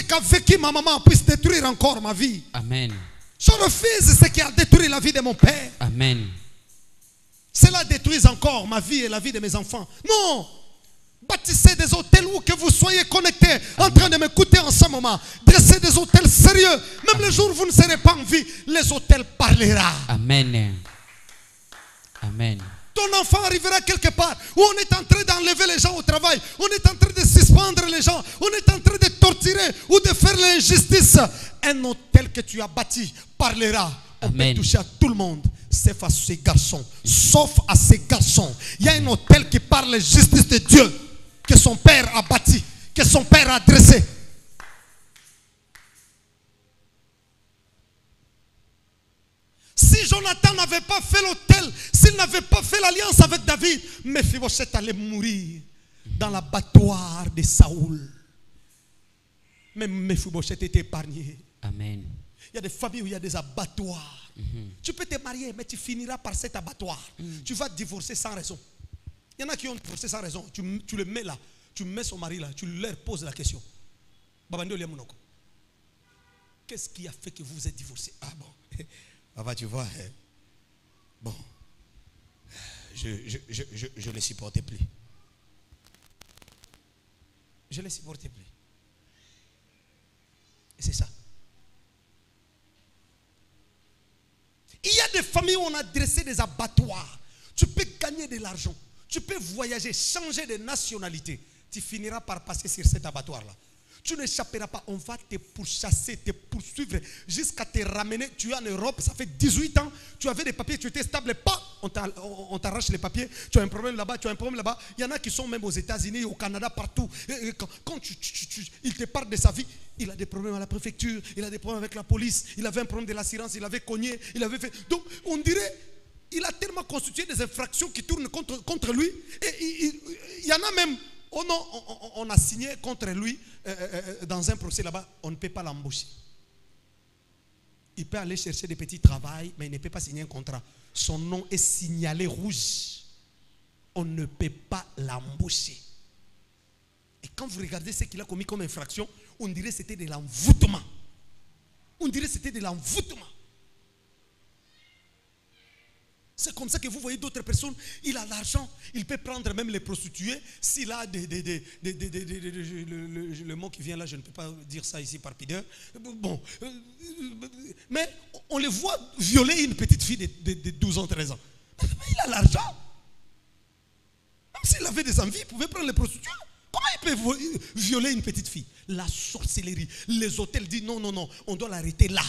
qu'a vécu ma maman puisse détruire encore ma vie. Amen. Je refuse ce qui a détruit la vie de mon père. Amen. Cela détruise encore ma vie et la vie de mes enfants. Non. Bâtissez des hôtels où que vous soyez connectés, en train de m'écouter en ce moment. Dressez des hôtels sérieux. Même le jour où vous ne serez pas en vie, les hôtels parleront. Amen. Amen. Ton enfant arrivera quelque part où on est en train d'enlever les gens au travail, on est en train de suspendre les gens, on est en train de torturer ou de faire l'injustice. Un hôtel que tu as bâti parlera. On peut toucher à tout le monde, sauf à ces garçons. Sauf à ces garçons. Il y a un hôtel qui parle de justice de Dieu, que son père a bâti, que son père a dressé. Si Jonathan n'avait pas fait l'hôtel, s'il n'avait pas fait l'alliance avec David, Mephibosheth allait mourir dans l'abattoir de Saoul. Même Mephibosheth était épargné. Amen. Il y a des familles où il y a des abattoirs. Tu peux te marier, mais tu finiras par cet abattoir. Tu vas divorcer sans raison. Il y en a qui ont divorcé sans raison. Tu le mets là, tu mets son mari là, tu leur poses la question. Qu'est-ce qui a fait que vous vous êtes divorcé? Ah bon, papa, tu vois, bon, je ne supportais plus. Je ne les supportais plus. Et c'est ça. Il y a des familles où on a dressé des abattoirs. Tu peux gagner de l'argent. Tu peux voyager, changer de nationalité. Tu finiras par passer sur cet abattoir-là. Tu n'échapperas pas. On va te pourchasser, te poursuivre jusqu'à te ramener. Tu es en Europe, ça fait 18 ans. Tu avais des papiers, tu étais stable. Pas, on t'arrache les papiers. Tu as un problème là-bas, tu as un problème là-bas. Il y en a qui sont même aux États-Unis, au Canada, partout. Et quand il te parle de sa vie, il a des problèmes à la préfecture, il a des problèmes avec la police, il avait un problème de l'assurance, il avait cogné, il avait fait. Donc, on dirait, il a tellement constitué des infractions qui tournent contre lui. Et il y en a même. Oh non, on a signé contre lui dans un procès là-bas, on ne peut pas l'embaucher. Il peut aller chercher des petits travails, mais il ne peut pas signer un contrat. Son nom est signalé rouge. On ne peut pas l'embaucher. Et quand vous regardez ce qu'il a commis comme infraction, on dirait que c'était de l'envoûtement. On dirait que c'était de l'envoûtement. C'est comme ça que vous voyez d'autres personnes, il a l'argent, il peut prendre même les prostituées. S'il a le mot qui vient là, je ne peux pas dire ça ici par pudeur. Bon, mais on le voit violer une petite fille de 12 ans, 13 ans. Mais il a l'argent. Même s'il avait des envies, il pouvait prendre les prostituées. Comment il peut violer une petite fille? La sorcellerie. Les hôtels disent non, non, non, on doit l'arrêter là.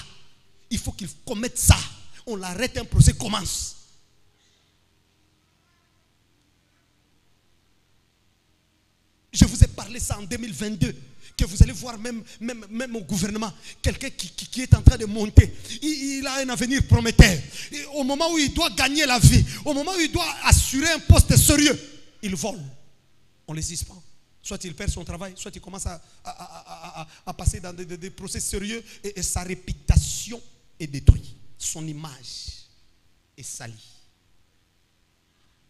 Il faut qu'il commette ça. On l'arrête, un procès commence. Je vous ai parlé ça en 2022, que vous allez voir même au gouvernement, quelqu'un qui est en train de monter. Il a un avenir prometteur. Et au moment où il doit gagner la vie, au moment où il doit assurer un poste sérieux, il vole. On les suspend. Soit il perd son travail, soit il commence à passer dans des procès sérieux et sa réputation est détruite. Son image est salie.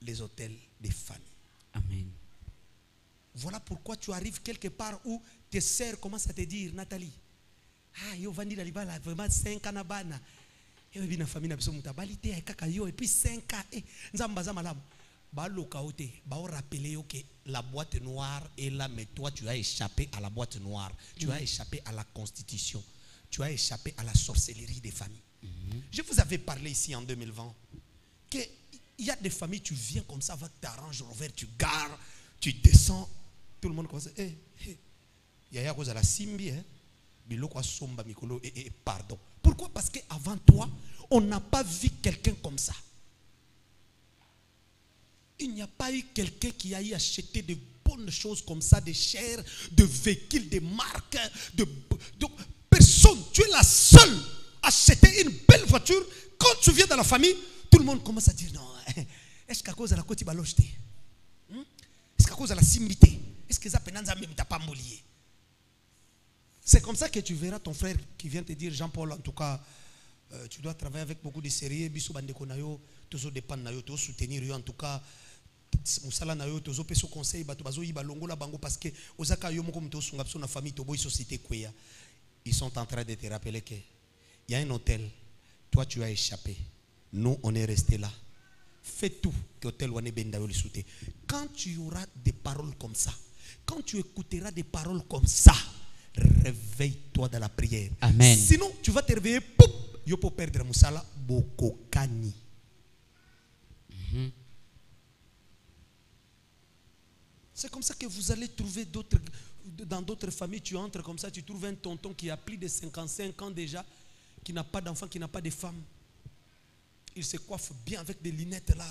Les hôtels des familles. Amen. Voilà pourquoi tu arrives quelque part où tes sœurs commencent à te dire, Nathalie, yo vandi la libala vraiment 5 ans na bana. Et puis na famille na biso mutabalité kaka yo et puis 5 ans nzamba za malamu. Ba loka ote, ba rappeler yo que la boîte noire est là, mais toi tu as échappé à la boîte noire. Tu as échappé à la constitution. Tu as échappé à la sorcellerie des familles. Je vous avais parlé ici en 2020 que il y a des familles, tu viens comme ça avec ta Range Rover, tu gares, tu descends. Tout le monde commence à dire, il y a cause à la simbi, biloko somba mikolo et pardon. Pourquoi? Parce qu'avant toi, on n'a pas vu quelqu'un comme ça. Il n'y a pas eu quelqu'un qui a eu acheté de bonnes choses comme ça, des chairs, de véhicules, des marques, donc personne. Tu es la seule à acheter une belle voiture. Quand tu viens dans la famille, tout le monde commence à dire non. Est-ce qu'à cause de la côte balochte? Est-ce qu'à cause de la simité? Est-ce que ça peut même pas moulier? C'est comme ça que tu verras ton frère qui vient te dire, Jean-Paul, en tout cas, tu dois travailler avec beaucoup de sérieux. Biso bandeko na yo, tozo dépendre na yo, tozo soutenir yo en tout cas. Musala na yo, tozo peso conseil, bato bazo yiba longo la bango parce que ozaka yo moko mto sunga biso na famille to boy société kweya. Ils sont en train de te rappeler que il y a un hôtel, toi tu as échappé. Nous on est resté là. Fais tout que hôtel wane benda yo le souté. Quand tu auras des paroles comme ça, quand tu écouteras des paroles comme ça, réveille-toi dans la prière. Amen. Sinon, tu vas te réveiller, poup, yo peux perdre musala bokokani. C'est comme ça que vous allez trouver d'autres, dans d'autres familles, tu entres comme ça, tu trouves un tonton qui a plus de 55 ans déjà, qui n'a pas d'enfant, qui n'a pas de femme. Il se coiffe bien avec des lunettes là.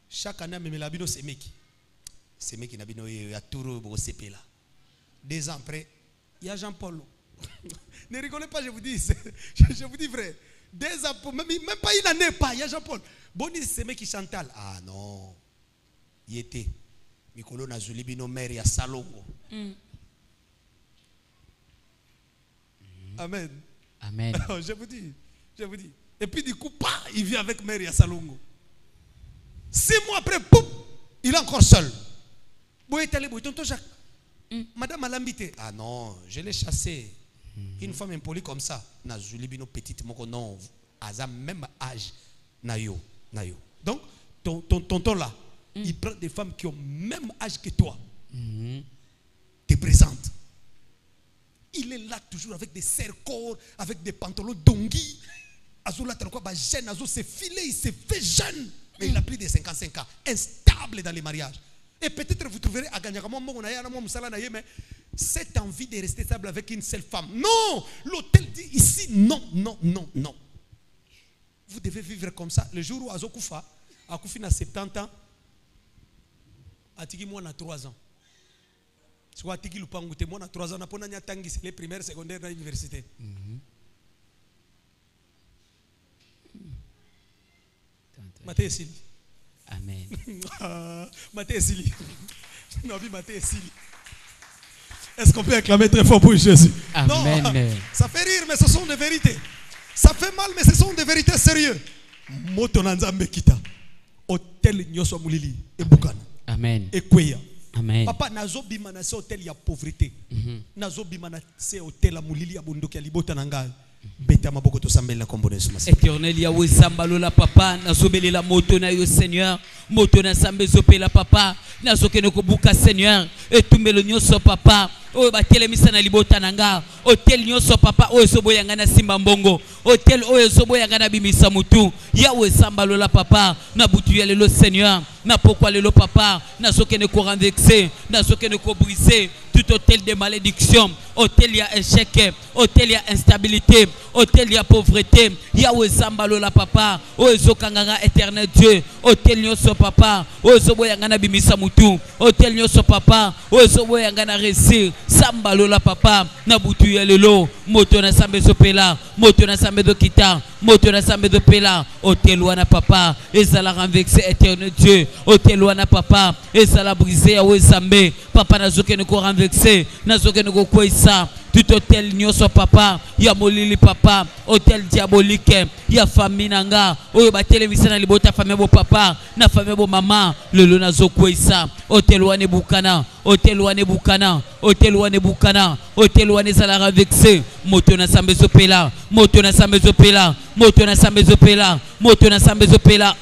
Chaque année, même la bino c'est meki. C'est meki nabino ya touro au CP là. 2 ans après, il y a Jean-Paul. Ne rigolez pas, je vous dis. Je vous dis vrai. 2 ans, même pas une année, pas. Il y a Jean-Paul. Boni, c'est meki Chantal. Ah non. Il était. Mikolo na Zulibino mère ya Salongo. Amen. Amen. Je vous dis. Et puis du coup, il vit avec Mère Yassalongo. 6 mois après, pouf, il est encore seul. Tonton Jacques, Madame a l'ambité. Ah non, je l'ai chassé. Une femme impolie comme ça. Na Zulibino petite, non, à même âge. Nayo. Donc, ton tonton là, il prend des femmes qui ont même âge que toi. Te présente. Il est là toujours avec des serre-corps, avec des pantalons dongui. Azoula quoi, jeune, Azo s'est filé, il s'est fait jeune. Mais il a plus de 55 ans, instable dans les mariages. Et peut-être vous trouverez à Gagnagamon, mais cette envie de rester stable avec une seule femme. Non, l'hôtel dit ici, non. Vous devez vivre comme ça. Le jour où Azo Koufa, a 70 ans, Atigi moi na 3 ans. Soit Atigi Lupangoute, moi na 3 ans, na pona tangi les primaires, secondaires dans l'université. Maté Sili. Amen. Maté Sili. Nabi Maté Sili. Est-ce qu'on peut acclamer très fort pour Jésus? Amen. Non, ça fait rire, mais ce sont des vérités. Ça fait mal, mais ce sont des vérités sérieuses. Motonanza Mekita. Hôtel Nyoso Moulili. Et Boukana. Amen. Et Kweya. Amen. Papa, nazo bimana se hôtel ya pauvreté. Nazo bimana se hôtel ya Moulili ya Bondoki ya Libota Nangai. Éternel Yahweh Sambalola papa nazobeli la moto na yo Seigneur moto na sambe zopela papa nazokene ko buka Seigneur etumbelo nyoso papa oyo batelemisa na libota nanga hotel nyoso papa oyo soboyanga na simba mbongo hotel oyo soboyanga na bimisa mutu Yahweh Sambalola papa na butu ya lelo Seigneur na pourquoi lelo papa nazokene ko renvexer nazokene ko briser tout hôtel de malédiction hôtel ya échec hôtel ya instabilité hôtel ya pauvreté Yahweh Sambalola papa oyo kanganga éternel Dieu hôtel nyoso papa oyo soboyanga na bimisa mutu hôtel nyoso papa oyo soboyanga na réussir Sambalola papa na butu ya lelo moto na sambe zopela moto na sambe dokita moto na sambe zopela hôtel wana papa ezala renvexé éternel Dieu hôtel wana papa ezala brisé Yahweh Sambe papa nazokene ko renvexé nazokene ko kwesa tout hôtel nyoso papa ya molili papa hôtel diabolique ya famille nanga oyo batelemisa na libota famille bo papa na famille bo mama lelo nazokwesa hôtel wane bukana hôtel wane bukana hôtel wane bukana hôtel wane sala renvexé moto na sambe zopela moto na sambe zopela moto na sambe zopela moto na sambe zopela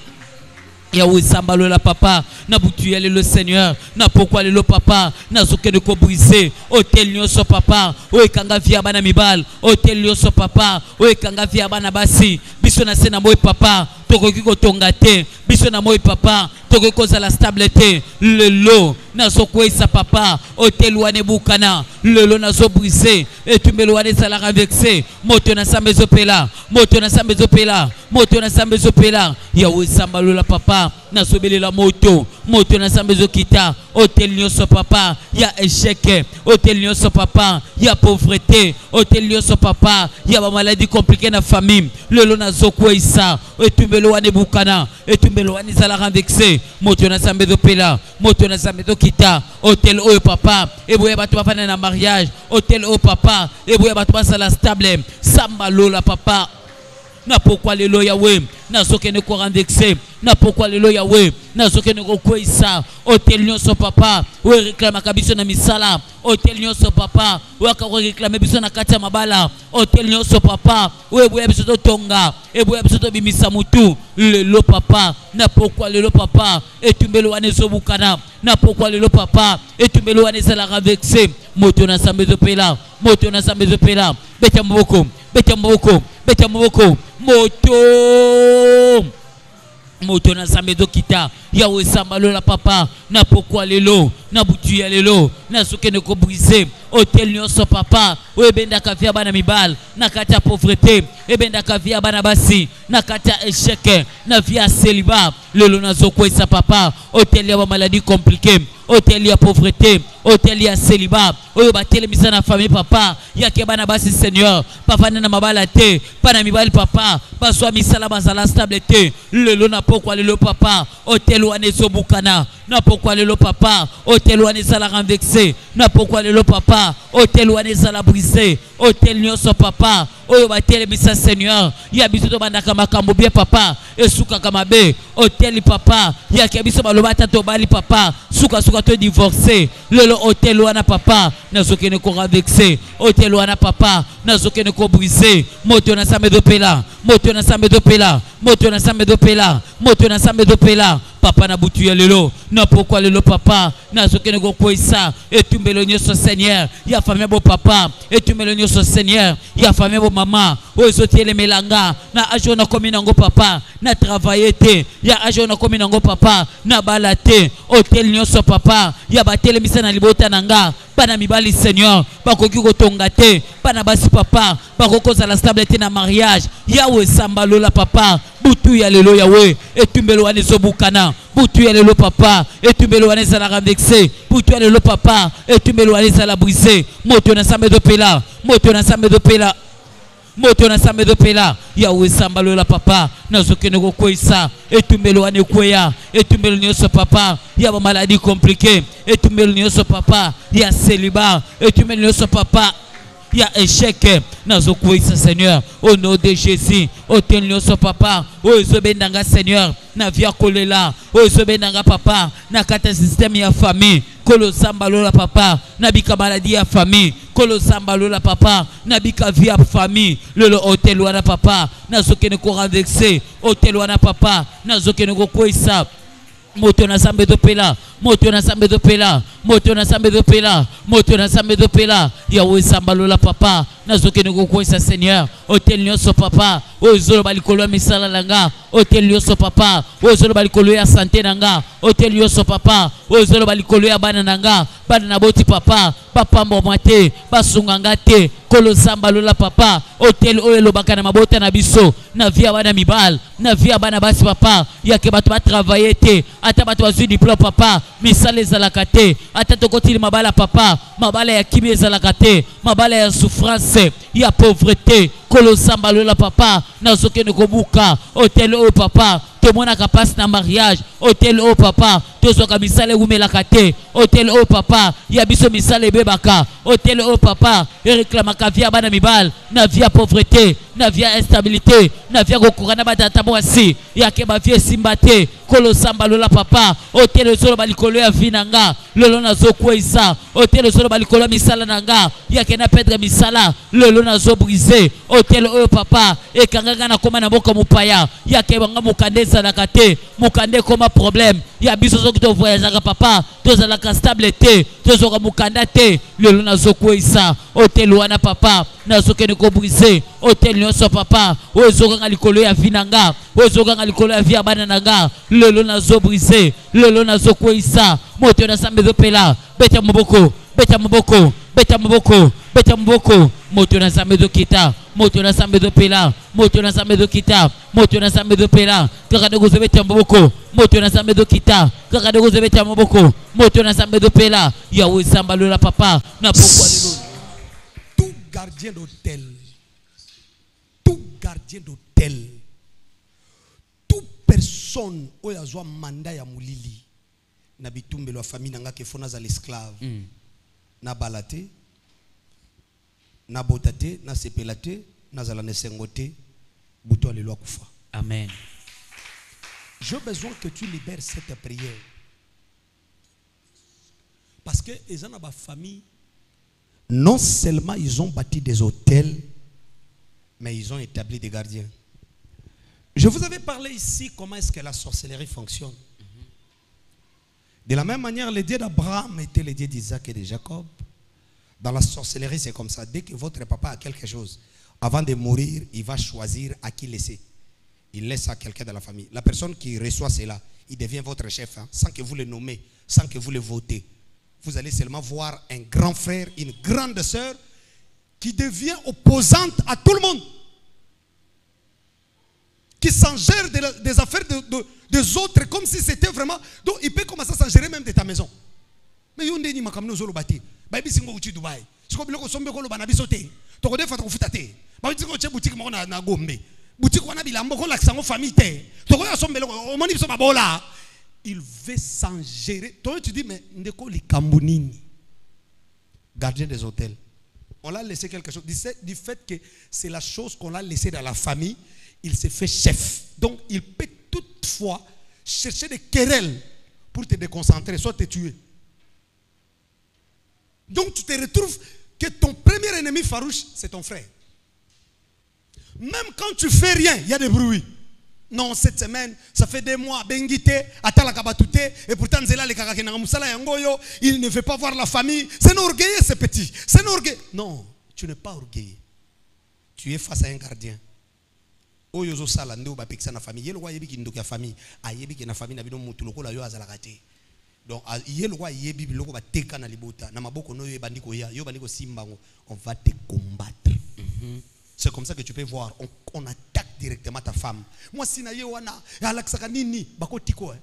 Yahweh Sambalola papa na butu ya lelo Seigneur na pourquoi lelo papa na zokene ko briser hôtel nyoso papa oyo kanga via bana mibal hôtel nyoso papa oyo kanga via bana basi biso na sena moy papa tokoki ko tongate biso na moy papa tokoki ko za la stabilité lelo na zokwesa papa hôtel wane bukana lelo na zo briser etumbelo wane sala renvexé moto na sambe zopela moto na sambe zopela moto na sambe zopela Yahweh Sambalola papa na sobeli la moto moto na sambe zokita hôtel nyoso papa ya échec hôtel nyoso papa ya pauvreté hôtel nyoso papa ya ba maladie compliquée na famille lelo na zokwesa etumbelo wane bukana etumbelo wane sala renvexé moto na sambe zopela moto na sambe zokita hôtel oyo papa eboya bato bafana na mariage hôtel oyo papa eboya bato basala stable Sambalola papa na pourquoi lelo Yahweh na zokene ko renvexé na pourquoi lelo Yahweh na zokene ko kwesa hôtel nyoso papa we réclame kabiso na misala hôtel nyoso papa we ka réclamer biso na kati ya mabala hôtel nyoso papa we boya biso to tonga e boya biso to bimisa mutu lelo papa na pourquoi lelo papa etumbelo wane zobukana na pourquoi lelo papa etumbelo wane sala renvexé moto na sambe zopela moto na sambe zopela beta mboko beta mboko beta mboko moto na sambe dokita Yahweh Sambalola papa na pourquoi lelo na butu ya lelo na sokene ko briser hôtel nyoso papa we benda ka via bana mibal na kata pauvreté e benda ka via bana basi na kata échec na via célibat lelo na zokwesa papa hôtel ya maladie compliquée hôtel ya pauvreté hôtel ya célibat oyo batelemisa na famille papa yake bana basi Seigneur papa na mabala te pana mibali papa baswa misala bazala stabilité lelo na pourquoi lelo papa hôtel wane zobukana na pourquoi le papa hôtel wana ezala renversé na pourquoi le papa hôtel wana ezala brisé hôtel nyonso papa oyo batelemisa Seigneur ya biso to bandaka makambo bien papa esuka kamabe hôtel papa ya biso baloba tato bali papa suka to divorcé lelo hôtel wana papa nazokene ko renversé hôtel wana papa nazokene ko brisé moto na sambe dopela moto na sambe dopela moto na sambe dopela moto na sambe dopela papa na butu ya lelo na pourquoi lelo papa nazokene ko koisa etumbelo nyoso Seigneur ya famille bo papa etumbelo nyoso Seigneur ya famille bo mama ozotiele melanga na ajona komi nango papa na travailler te ya ajona komi nango papa na balate hôtel nyoso papa ya batele misana libota nanga bana mibali Seigneur bakoki kotonga te bana basi papa bakokoza la stabilité na mariage yawe sambalola papa butu ya lelo yawe etumbelo wane zobukana butu ya lelo papa etumbelo wane za la renversé butu ya lelo papa etumbelo wane za la brisé moto na sambe dopela moto na sambe dopela moto na sambe dopela yawe sambalola papa nazokene ko koisa etumbelo wane kweya etumbelo nyoso papa ya ba maladie compliquée etumbelo nyoso papa ya célibat etumbelo nyoso papa ya échec nazokoisa Seigneur au nom de Jésus hôtel nyoso papa ozobendanga Seigneur na via kolela ozobendanga papa na kata système ya famille kolo sambalola papa na bika maladie ya famille kolo sambalola papa na bika vie ya famille lelo hôtel wana papa nazokene ko renverser hôtel wana papa nazokene ko koisa moto na sambe dopela moto na sambe dopela moto na sambe dopela moto na sambe dopela yawe sambalola papa nazokene ko koisa Seigneur hôtel nyoso papa ozolo balikolo ya misala langa hôtel nyoso papa ozolo balikolo ya santé nanga hôtel nyoso papa ozolo balikolo ya bana nanga bana na boti papa papa mbomate basunganga te kolo sambalola papa hôtel oyo lobaka na mabota na biso na via bana mibal na via bana basi papa yake bato ba travailler te ata bato bazui diplôme papa misala ezalaka te ata tokotili mabala papa mabala ya kimi ezalaka te mabala ya souffrance ya pauvreté kolo sambalola papa nazokene kobuka hôtel oyo papa tomona kapasi na mariage hôtel oyo papa tozoka misala eumelaka te hôtel oyo papa ya biso misala ebebaka hôtel oyo papa ereklamaka via bana mibal na via pauvreté na via instabilité na via kokokana batata mwasi yake bavie esimba te kolo sambalola papa hôtel ezolo balikolo ya vi nanga lelo nazokwesa hôtel ezolo balikolo ya misala nanga yake na pedre misala lelo nazobrise hôtel oyo papa ekanganga na koma na mboka mopaya yake banga mokande ezalaka te mokande koma problème ya biso soki tovoyazaka papa tozalaka stable te tozoka mokanda te lelo nazokwesa hôtel wana papa nazokene kobrise hôtel nyonso papa oyo ezokanga likolo ya vi nanga oyo ezokanga likolo ya vi ya bana nanga lelo nazobrise lelo nazokwesa moto na sambe dopela beta moboko beta moboko beta moboko beta moboko moto na sambe dokita moto na sambe dopela moto na sambe dokita moto na sambe dopela kaka de gozobeta moboko moto na sambe dokita kaka de gozobeta moboko moto na sambe dopela yawe sambalola papa na pourquoi lelo tout gardien d'hôtel tout gardien d'hôtel toute personne oyo azwa manda ya mulili na bitumbelo ya famille nanga ke fona za l'esclave na balate na botate na sepelate na zala nesengote buto alelo akufa. Amen. J'ai besoin que tu libères cette prière parce que les gens dans ma famille non seulement ils ont bâti des hôtels mais ils ont établi des gardiens. Je vous avais parlé ici comment est-ce que la sorcellerie fonctionne. De la même manière, le Dieu d'Abraham était le Dieu d'Isaac et de Jacob. Dans la sorcellerie, c'est comme ça. Dès que votre papa a quelque chose, avant de mourir, il va choisir à qui laisser. Il laisse à quelqu'un de la famille. La personne qui reçoit cela, il devient votre chef, hein, sans que vous le nommez, sans que vous le votez. Vous allez seulement voir un grand frère, une grande sœur, qui devient opposante à tout le monde. Qui s'en gère des affaires des autres comme si c'était vraiment... Donc il peut commencer à s'en gérer même de ta maison. Mais il y a des gens qui ont bâti. Baby singo uchi Dubaï. Si vous voulez sombe kolo bana bisote. To ko defa to futate. Ba biti ko che boutique mo na Gombe. Boutique wana bilambo ko lakisa ngo famille te. To ko sombe lo o moni biso babola. il veut s'en gérer. Toi, tu dis, mais Ndeko li Kambonini, gardien des hôtels. On l'a laissé quelque chose. Du fait que c'est la chose qu'on l'a laissé dans la famille, il s'est fait chef. Donc, il peut toutefois chercher des querelles pour te déconcentrer, soit te tuer. Donc, tu te retrouves que ton premier ennemi farouche, c'est ton frère. Même quand tu fais rien, il y a des bruits. Non, cette semaine, ça fait des mois, Bengite, Atala Kabatute, et pourtant, Zela, les Kakakenanga Moussala Yangoyo, il ne veut pas voir la famille. C'est un orgueilleux, ce petit. C'est un orgueilleux. Non, tu n'es pas orgueilleux. Tu es face à un gardien. Oyozo Sala, Ndeo Bapiksa na famille. Yelo Yebi ki ndoki ya famille. Ayebi ki na famille, Nabido Mutuloko la yo azalakate. Donc, Yelo Yebi Biloko Bateka na libota. Namaboko no yo bandiko ya, yo bandiko simbango. On va te combattre. C'est comme ça que tu peux voir. On attaque directement ta femme. Moi, si na ye wana, alaksaka nini, bako tiko.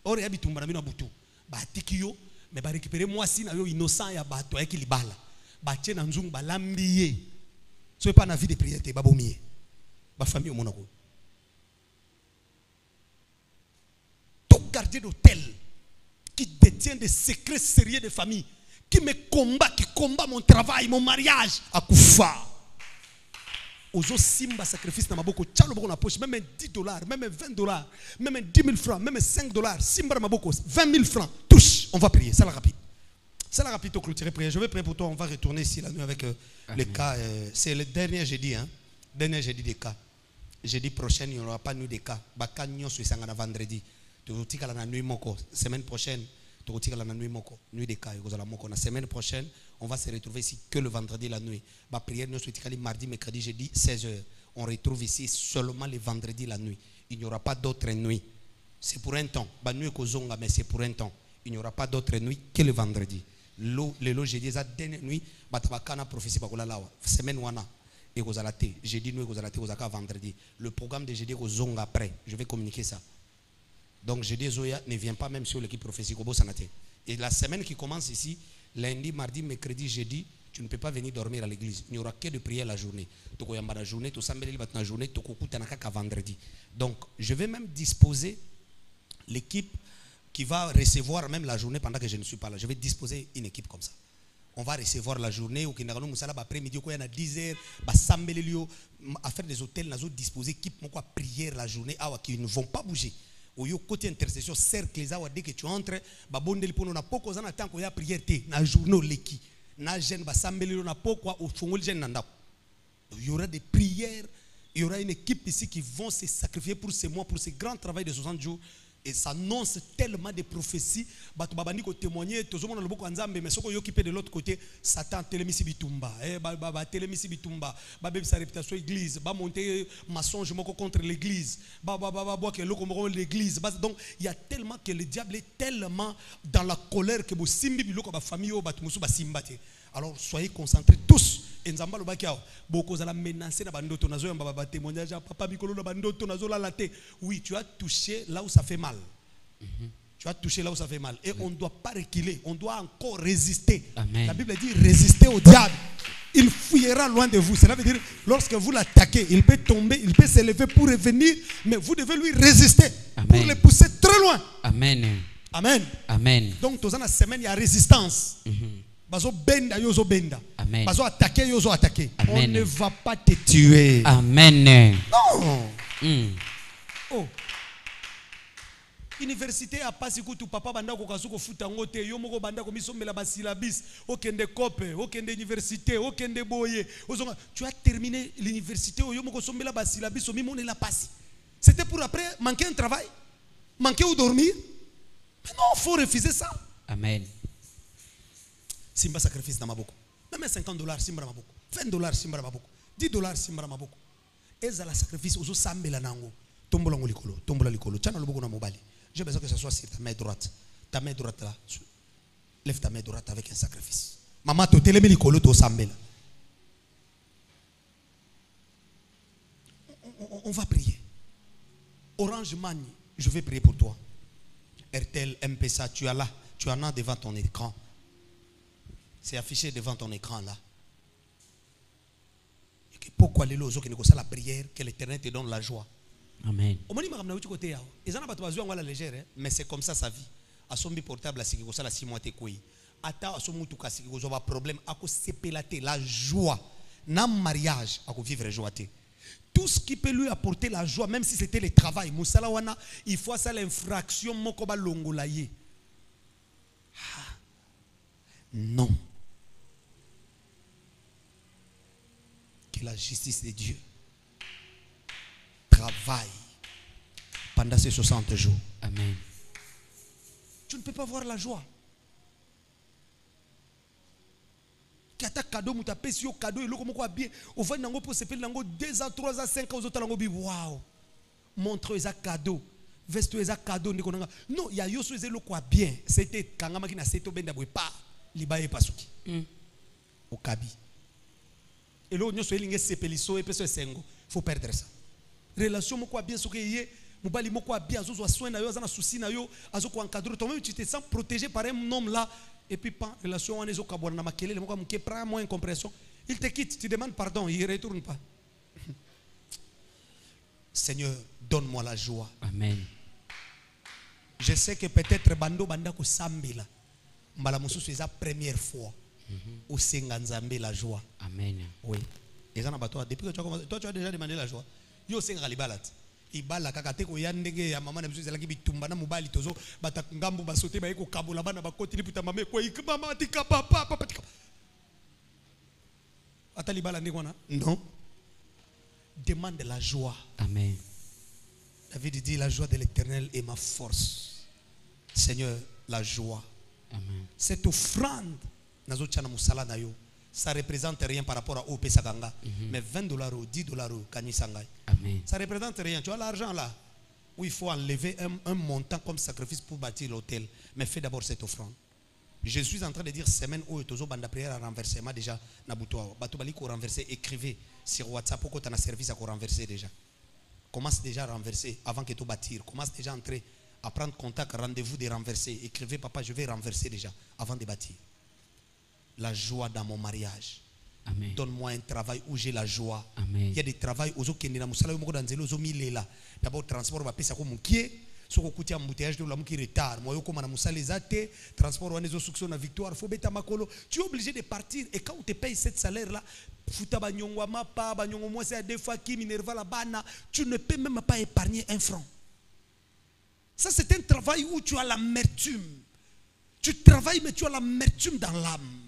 Ore yabi tumba na bino butu. Ba tiki yo, mais ba récupérer moi si na yo innocent ya bato ya kilibala. Ba tche na nzungu ba lambiye. So pas na vie de prière te ba bomiye. Ba famille au monako. Tout gardien d'hôtel qui détient des secrets sérieux de famille, qui me combat, qui combat mon travail, mon mariage, à Koufa. Ozo simba sacrifice na maboko tchalo boko na poche, même $10, même $20, même 10 000 francs, même $5, simba na maboko 20 000 francs, touche, on va prier, ça la rapide. Ça la rapide au clôturer prière. Je vais prier pour toi, on va retourner ici la nuit avec les cas. C'est le dernier jeudi, hein. Dernier jeudi des cas. Jeudi prochain, il n'y aura pas nuit des cas. Baka nyon sur sangana vendredi. Tu tika la nuit moko. Semaine prochaine, tu tika la nuit moko. Nuit des cas. La semaine prochaine, on va se retrouver ici que le vendredi la nuit. Ba prière nous sur mardi, mercredi, jeudi 16h. On retrouve ici seulement le vendredi la nuit. Il n'y aura pas d'autres nuits. C'est pour un temps. Ba nuit kozonga, mais c'est pour un temps. Il n'y aura pas d'autres nuits que le vendredi. Le jeudi ça dernière nuit, batabakana prophétie bakola lawa. Semaine wana. Et vous allez jeudi nous vous allez vendredi. Le programme de jeudi kozonga après. Je vais communiquer ça. Donc jeudi Zoya ne vient pas même sur l'équipe prophétique au Sanate. Et la semaine qui commence ici, lundi, mardi, mercredi, jeudi, tu ne peux pas venir dormir à l'église. Il n'y aura que de prière la journée. Tu vas la journée, tu vas la journée, tu vas vendredi. Donc je vais même disposer l'équipe qui va recevoir même la journée pendant que je ne suis pas là. Je vais disposer une équipe comme ça. On va recevoir la journée au Kinagano Moussala après-midi il y a 10h, à faire des hôtels, nous disposer équipe à prière la journée qui ne vont pas bouger. Au côté intercession cercle les dès que tu entres, ba bondeli pour na poko zana tant qu'il y a prière té na journée leki. Na jeune ba sambeli na poko au fongol jeune nanda. Il y aura des prières, il y aura une équipe ici qui vont se sacrifier pour ces mois, pour ce grand travail de 60 jours. Et ça annonce tellement de prophéties. Bato babandi ko témoigner, tout le monde le boko nzambe, mais soko yokipe de l'autre côté, Satan telemisi bitumba, telemisi bitumba, ba bebe sa réputation église, ba monter mensonge moko contre l'église, ba que loko moko l'église. Donc il y a tellement que le diable est tellement dans la colère que bo simbi biloko ba famille o bato musu ba simbate. Alors soyez concentrés tous. Enzamba lo bakiao boko za la menacer na bandoto nazo yamba ba témoignage papa mikolo na bandoto nazo la laté. Oui, tu as touché là où ça fait mal. Tu as touché là où ça fait mal et on ne doit pas reculer, on doit encore résister. Amen. La Bible dit résister au diable. Il fuira loin de vous. Cela veut dire lorsque vous l'attaquez, il peut tomber, il peut s'élever pour revenir, mais vous devez lui résister. Amen. Pour le pousser très loin. Amen. Amen. Amen. Donc dans la semaine il y a résistance. Bazo benda yozo benda. Amen. Bazo attaquer yozo attaquer. On ne va pas te tuer. Amen. Non. Oh. Université a pas sikutu papa banda ko kazuko futa ngote yo moko banda ko misombela ba syllabus okende kope okende université okende boye ozonga tu as terminé l'université yo moko sombela ba syllabus o mimone la passe. C'était pour après manquer un travail, manquer ou dormir. Mais non, faut refuser ça. Amen. Simba sacrifice na maboko. Même $50 simba na maboko. $20 simba na maboko. $10 simba na maboko. Eza la sacrifice ozo sambela nango. Tombola ngolikolo, tombola likolo. Tchana loboko na mobali. J'ai besoin que ça soit sur ta main droite. Ta main droite là. Lève ta main droite avec un sacrifice. Maman to telemi likolo to sambela. On va prier. Orange Mani, je vais prier pour toi. RTL, MPSA, tu es là. Tu en as devant ton écran. C'est affiché devant ton écran là. Et pourquoi les lots qui négocient la prière, que l'Éternel te donne la joie. Amen. Ils en ont pas la légère, mais c'est comme ça sa vie. À son portable, à ce qui est 6 mois, ata asomutuka siki kozoba problème ako sepelate la joie na mariage ako vivre joie. Tout ce qui peut lui apporter la joie, même si c'était le travail, musala wana il faut ça l'infraction moko ba longola ye. Non. Que la justice de Dieu travaille pendant ces 60 jours. Amen. Tu ne peux pas voir la joie. Kata cadeau muta pesi yo cadeau eloko moko bien au va nango pour sepel nango 2 ans 3 ans 5 ans aux autres nango bi wow montre eza cadeau veste eza cadeau ndiko nanga non ya yo so eza eloko bien c'était kangama ki na seto benda boy pa libaye pasuki au kabi elo nyoso elinge sepeliso e peso esengo faut perdre ça relation moko bien so ke ye mobali moko bien azo soin na yo azana souci na yo azo ko encadrer toi même tu te sens protégé par un homme là. Et puis, pas relation, on est au Kabouana, na makele, le mot qui prend moins incompression. Il te quitte, tu demandes pardon, il ne retourne pas. Seigneur, donne-moi la joie. Amen. Je sais que peut-être bando banda ko sambila. Mbala mususu c'est la première fois. Au Senganzambe la joie. Amen. Oui. Et ça n'a pas toi. Depuis que tu as commencé, toi tu as déjà demandé la joie. Yo Sengalibalat. Ibala kakate ko yandenge ya mama na biso zalaki bitumba na mobali tozo batangambo basote ba eko kabola bana bakoti ni puta mama ko mama tika papa papa tika atali bala ndikona non demande la joie. Amen. David dit la joie de l'Éternel est ma force. Seigneur, la joie. Amen. Cette offrande nazo chana musala na yo ça représente rien par rapport à OP Saganga. Mais $20, $10, Kanisangai. Amen. Ça représente rien. Tu as l'argent là où il faut enlever un montant comme sacrifice pour bâtir l'hôtel. Mais fais d'abord cette offrande. Je suis en train de dire semaine où tu as banda prière à renversement déjà. Nabutoa. Batubali ko renverser. Écrivez sur WhatsApp pourquoi tu as un service à renverser déjà. Commence déjà à renverser avant que tu bâtir. Commence déjà à entrer à prendre contact. Rendez-vous de renverser. Écrivez papa je vais renverser déjà avant de bâtir. La joie dans mon mariage. Amen. Donne-moi un travail où j'ai la joie. Amen. Il y a des travaux où je suis là. D'abord, transport va passer comme qui est. Ce qui est embouteillage de l'amour qui retard. Moi, comme on a moussalizate, transport on est au succès na victoire. Faut bêta makolo. Tu es obligé de partir et quand on te paye cette salaire là, futa banyongwa mapa banyongo moi c'est des fois qui minerva la bana. Tu ne peux même pas épargner un franc. Ça c'est un travail où tu as l'amertume. Tu travailles mais tu as l'amertume dans l'âme.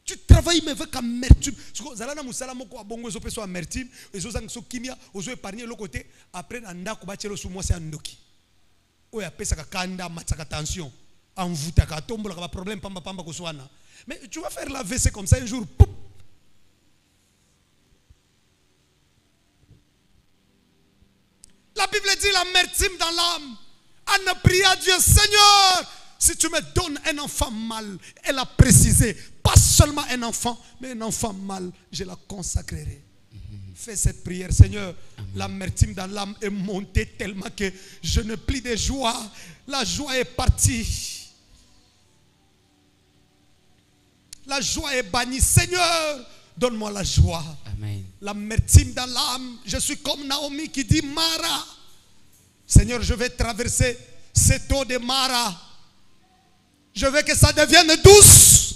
Tu travailles mais avec amertume. Zalana musala moko abongo zo peso amertume, ezo zang so kimia, ozo épargner l'autre côté, après anda ko bachelo sou moi c'est andoki. Oya pesa ka kanda mataka tension, envuta ka tombola ka problème pamba pamba ko swana. Mais tu vas faire la WC comme ça un jour. Poup. La Bible dit l'amertume dans l'âme. On a prié à Dieu, Seigneur, si tu me donnes un enfant mâle, elle a précisé, pas seulement un enfant, mais un enfant mâle, je la consacrerai. Fais cette prière, Seigneur. L'amertume dans l'âme est montée tellement que je ne plie de joie. La joie est partie. La joie est bannie. Seigneur, donne-moi la joie. Amen. L'amertume dans l'âme. Je suis comme Naomi qui dit Mara. Seigneur, je vais traverser cette eau de Mara. Je veux que ça devienne douce.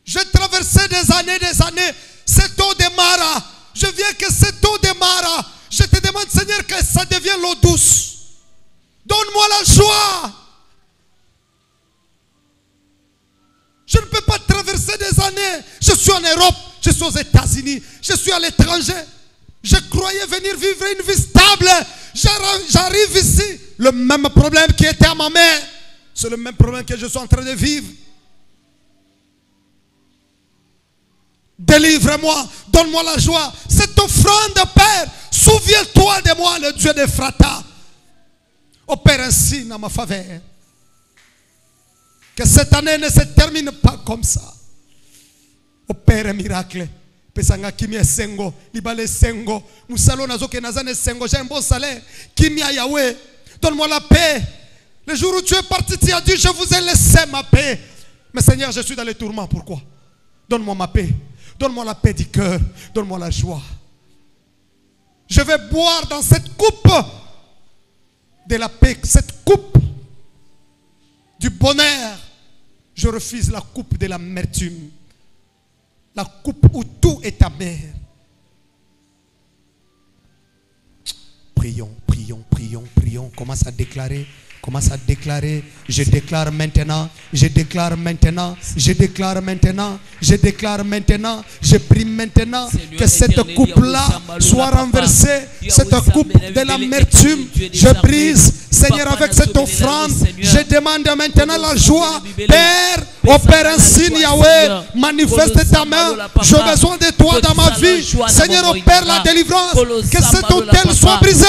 Je traversais des années, cette eau de Mara. Je viens que cette eau de Mara, je te demande, Seigneur, que ça devienne l'eau douce. Donne-moi la joie. Je ne peux pas traverser des années. Je suis en Europe, je suis aux États-Unis, je suis à l'étranger. Je croyais venir vivre une vie stable. J'arrive ici. Le même problème qui était à ma mère, c'est le même problème que je suis en train de vivre. Délivre-moi, donne-moi la joie. Cette offrande, Père, souviens-toi de moi, le Dieu des Frata. Opère ainsi dans ma faveur. Que cette année ne se termine pas comme ça. Opère un miracle. Pesanga kimia sengo, libale sengo, musalo nazoke nazane sengo, j'ai un bon salaire. Kimia Yahweh, donne-moi la paix. Le jour où tu es parti, tu as dit, je vous ai laissé ma paix. Mais Seigneur, je suis dans les tourments, pourquoi? Donne-moi ma paix. Donne-moi la paix du cœur. Donne-moi la joie. Je vais boire dans cette coupe de la paix, cette coupe du bonheur. Je refuse la coupe de l'amertume, la coupe où tout est amer. Prions, prions, prions, prions. Commence à déclarer. Commence à déclarer. Je déclare maintenant. Je déclare maintenant. Je déclare maintenant. Je déclare maintenant. Je prie maintenant que cette coupe-là soit renversée. Cette coupe de l'amertume, je brise. Seigneur, avec cette offrande, je demande maintenant la joie. Père, opère un signe, Yahweh. Manifeste ta main. J'ai besoin de toi dans ma vie. Seigneur, opère la délivrance. Que cet hôtel soit brisé.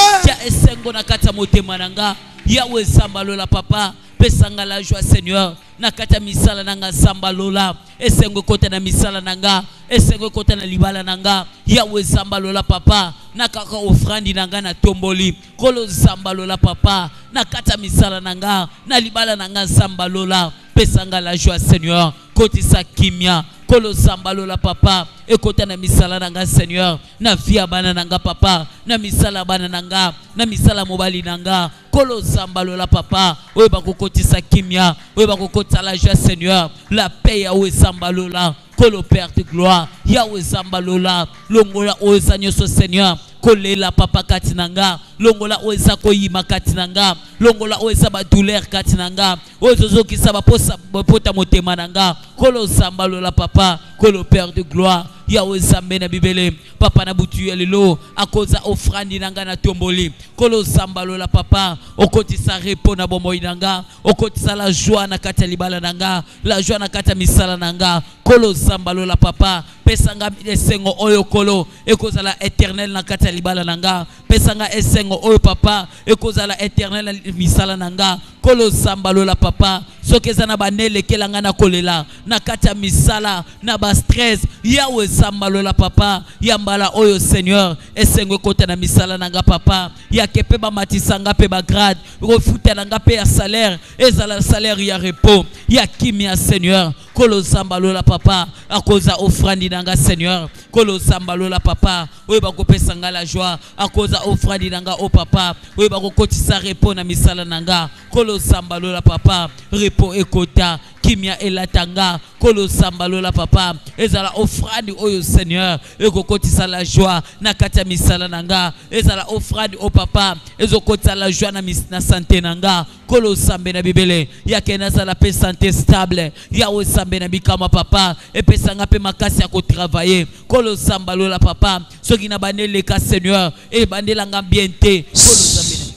Yahweh sambalola papa pesanga la joie Seigneur nakata misala nanga sambalola esengo kota na misala nanga esengo kota na libala nanga Yahweh sambalola papa nakaka ofrandi nanga na tomboli kolo sambalola papa nakata misala nanga na libala nanga sambalola pesanga la joie Seigneur kotisa kimia kolo sambalola papa ekota na misala nanga Seigneur na via bana nanga papa na misala bana nanga na misala mobali nanga kolo sambalola papa oyo bakokotisa kimia oyo bakokotisa la joie Seigneur la paix Yahweh sambalola kolo Père de gloire Yahweh sambalola longola oyo sanyoso Seigneur kolela papa katinanga longola oeza koyima katinanga longola oeza ba douleur katinanga ozozo kisaba posa pota motema nanga kolo sambalola papa kolo Père de gloire Yahweh zambe na bibele papa na butu lelo akoza ofrandi nanga na tomboli kolo sambalola papa okotisa repo na bomoi nanga okotisa la joie na kata libala nanga la joie na kata misala nanga kolo sambalola papa pesanga esengo oyo kolo ekozala éternel na kata libala nanga pesanga esengo oyo papa ekozala éternel na misala nanga kolo sambalola papa sokezana na banele kelanga na kolela na kata misala na ba stress Yahweh sambalola papa yambala oyo Seigneur esengo kota na misala nanga papa ya kepe ba matisanga pe ba grade refuta nanga pe ya salaire ezala salaire ya repos ya kimia Seigneur kolo sambalola papa akoza ofrandi nanga Seigneur kolo sambalola papa oyo bakopesanga la joie akoza ofrandi nanga o papa oyo bakokotisa repos na misala nanga kolo sambalola papa repos ekota kimia elatanga kolo sambalola papa ezala ofrandi oyo Seigneur ekokotisa la joie na kata misala nanga ezala ofrandi o papa ezokotisa la joie na santé nanga kolo sambe na bibele yake nazala pe santé stable Yahweh sambe na bikama papa epesanga pe makasi ya ko travailler kolo sambalola papa soki na banele ka Seigneur e bandelanga bien te kolo sambe.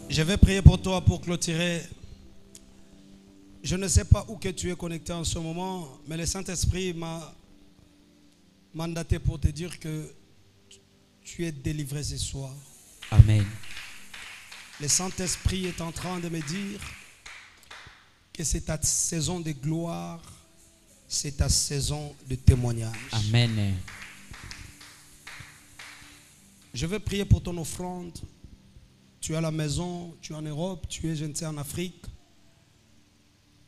Je vais prier pour toi pour clôturer. Je ne sais pas où que tu es connecté en ce moment, mais le Saint-Esprit m'a mandaté pour te dire que tu es délivré ce soir. Amen. Le Saint-Esprit est en train de me dire que c'est ta saison de gloire, c'est ta saison de témoignage. Amen. Je vais prier pour ton offrande. Tu es à la maison, tu es en Europe, tu es, je ne sais, en Afrique.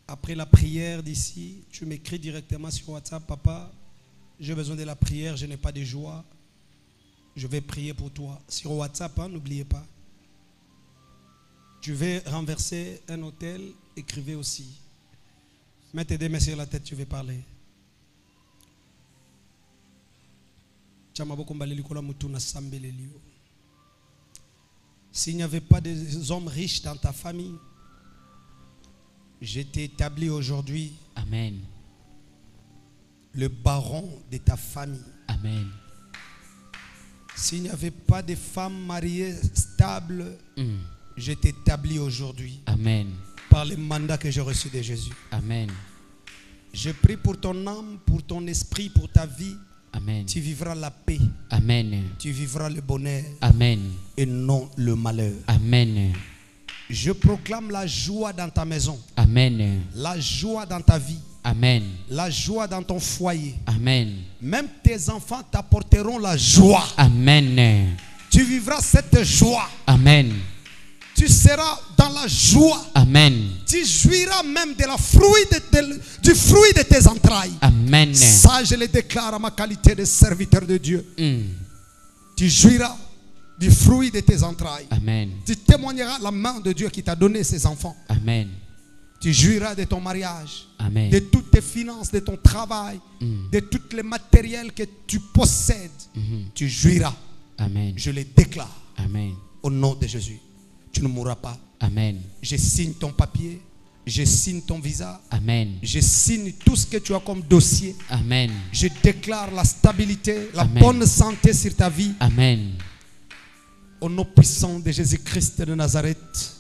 Après la prière d'ici, tu m'écris directement sur WhatsApp, papa, j'ai besoin de la prière, je n'ai pas de joie. Je vais prier pour toi. Sur WhatsApp, hein, n'oubliez pas. Tu veux renverser un hôtel, écrivez aussi. Mettez des mains sur la tête, tu veux parler. S'il n'y avait pas des hommes riches dans ta famille, je t'ai établi aujourd'hui. Amen. Le baron de ta famille. Amen. S'il n'y avait pas de femmes mariées stables, je t'établis aujourd'hui. Amen. Par le mandat que j'ai reçu de Jésus. Amen. Je prie pour ton âme, pour ton esprit, pour ta vie. Amen. Tu vivras la paix. Amen. Tu vivras le bonheur. Amen. Et non le malheur. Amen. Je proclame la joie dans ta maison. Amen. La joie dans ta vie. Amen. La joie dans ton foyer. Amen. Même tes enfants t'apporteront la joie. Amen. Tu vivras cette joie. Amen. Tu seras dans la joie. Amen. Tu jouiras même de la du fruit de tes entrailles. Amen. Ça, je le déclare à ma qualité de serviteur de Dieu. Tu jouiras du fruit de tes entrailles. Amen. Tu témoigneras la main de Dieu qui t'a donné ses enfants. Amen. Tu jouiras de ton mariage, Amen. de toutes tes finances, de ton travail, de tous les matériels que tu possèdes. Tu jouiras. Amen. Je les déclare. Amen. Au nom de Jésus. Tu ne mourras pas. Amen. Je signe ton papier. Je signe ton visa. Amen. Je signe tout ce que tu as comme dossier. Amen. Je déclare la stabilité, la Amen. bonne santé sur ta vie. Amen. Au nom puissant de Jésus-Christ de Nazareth.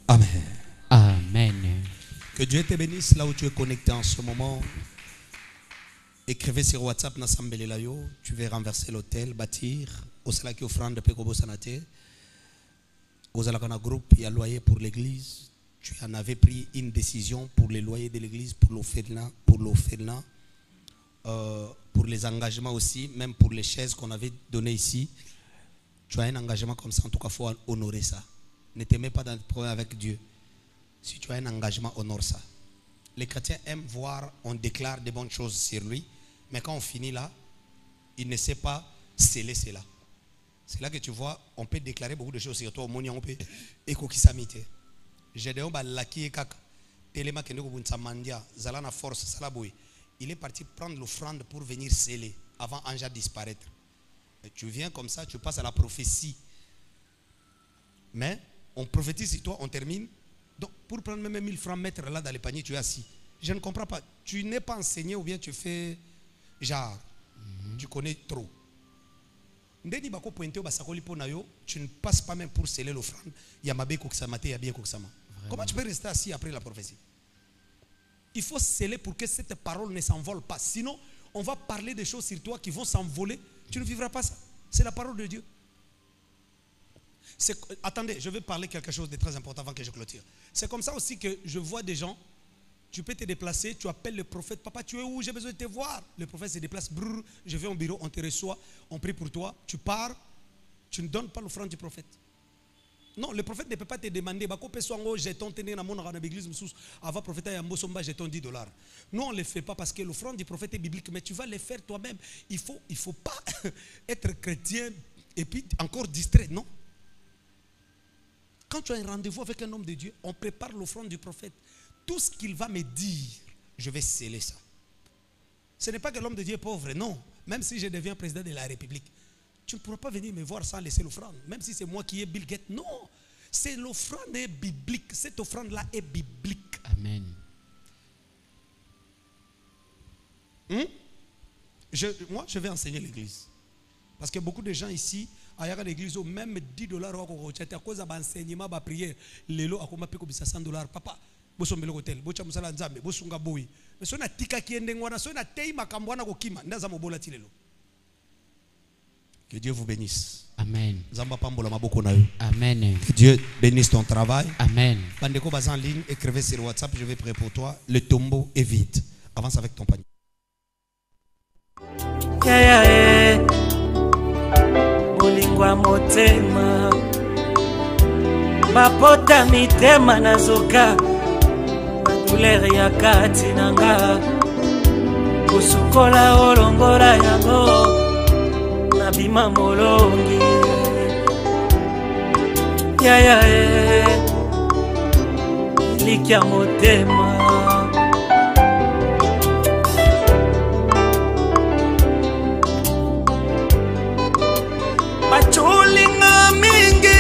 Amen. Amen. Que Dieu te bénisse là où tu es connecté en ce moment. Écrivez sur WhatsApp Nassambele Layo. Tu veux renverser l'hôtel, bâtir. Au salaki offrande Pekobo Sanate. Au salakana groupe, il y a loyer pour l'église. Tu en avais pris une décision pour les loyers de l'église, pour l'orphelinat, pour les engagements aussi, même pour les chaises qu'on avait données ici. Tu as un engagement comme ça, en tout cas, il faut honorer ça. Ne te mets pas dans le problème avec Dieu. Si tu as un engagement, honore ça. Les chrétiens aiment voir, on déclare des bonnes choses sur lui, mais quand on finit là, il ne sait pas sceller cela. C'est là que tu vois, on peut déclarer beaucoup de choses sur toi. On peut écoquisamiter. Gédéon Balaki et Kaka, Telema Kendoko Bunsamandia, Zalana Force, Salaboui. Il est parti prendre l'offrande pour venir sceller avant Anja disparaître. Et tu viens comme ça, tu passes à la prophétie. Mais on prophétise sur toi, on termine. Donc pour prendre même 1000 francs, mettre là dans les paniers, tu es assis. Je ne comprends pas. Tu n'es pas enseigné ou bien tu fais genre, tu connais trop. Tu ne passes pas même pour sceller l'offrande. Comment tu peux rester assis après la prophétie? Il faut sceller pour que cette parole ne s'envole pas. Sinon, on va parler des choses sur toi qui vont s'envoler. Tu ne vivras pas ça. C'est la parole de Dieu. Attendez, je vais parler quelque chose de très important avant que je clôture. C'est comme ça aussi que je vois des gens. Tu peux te déplacer, tu appelles le prophète. Papa, tu es où? J'ai besoin de te voir. Le prophète se déplace. Brrr, je vais au bureau, on te reçoit, on prie pour toi. Tu pars, tu ne donnes pas l'offrande du prophète. Non, le prophète ne peut pas te demander. Jeton 10 $. Nous, on ne le fait pas parce que l'offrande du prophète est biblique. Mais tu vas le faire toi-même. Il faut pas être chrétien et puis encore distrait. Non. Quand tu as un rendez-vous avec un homme de Dieu, on prépare l'offrande du prophète. Tout ce qu'il va me dire, je vais sceller ça. Ce n'est pas que l'homme de Dieu est pauvre, non. Même si je deviens président de la République, tu ne pourras pas venir me voir sans laisser l'offrande. Même si c'est moi qui ai Bill Gates, non. C'est l'offrande est biblique. Cette offrande-là est biblique. Amen. Moi, je vais enseigner l'église. Parce que beaucoup de gens ici, à l'église, même $10, à cause de l'enseignement, de la prière, les lots, à cause de $100. Papa, boso mbele hotel bocha musala nzambe bosunga boyi mais sona tika kiende ngwana sona tei makambwana kokima ndaza mobola tilelo. Que Dieu vous bénisse. Amen. Zamba pambola maboko na yo. Amen. Que Dieu bénisse ton travail. Amen. Bandeko bas en ligne, écrivez sur WhatsApp, je vais prier pour toi. Le tombeau est vide. Avance avec ton panier. Molingwa motema mapota mitema nazoka douleur ya kati nanga kusukola olongola yango nabima molongi yaya likia motema bacholinga mingi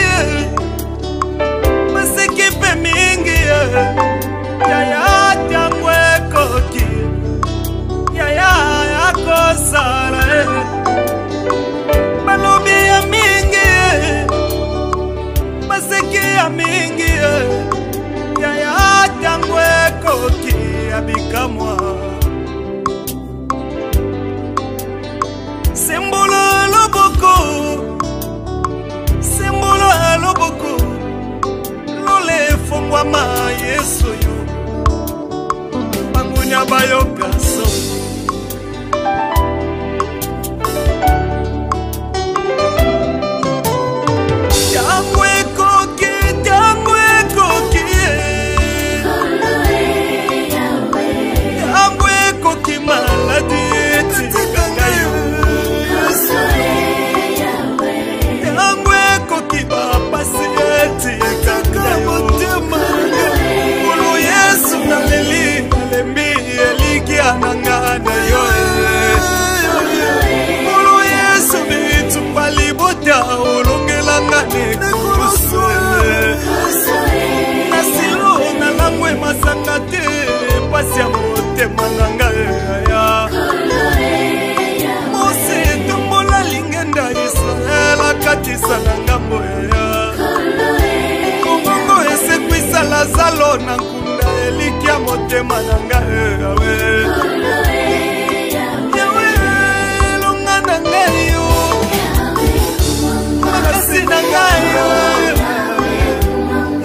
basekipe mingi yaya tango ekoki yaya yakosala balobi ya mingi baseki ya mingi yaya tango ekoki abikamwa sembolo loboko sembolo loboko lole fongwama yesu yo bangunya bayokaso tango ekoki tango ekoki tango ekoki maladi etikanga yo yo na nkunda elikia motema na ngai yawe longa na ngai yo makasi na ngai yo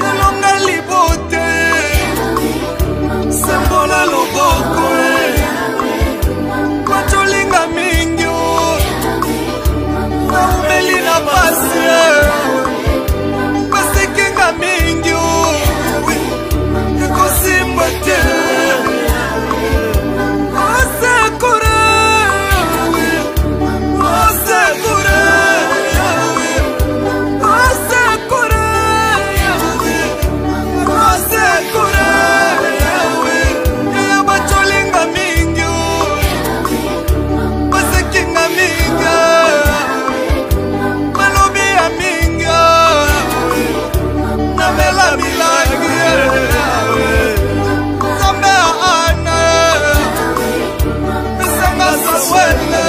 elonga libote sembola loboko kwatolinga mingi naumeli na pasi pasekenga mingi ekosimba te osekure osekure osekure osekure eya batolinga mingi pasekenga mingi malobi ya mingi namela milangi nzambe ya ana esanga sawele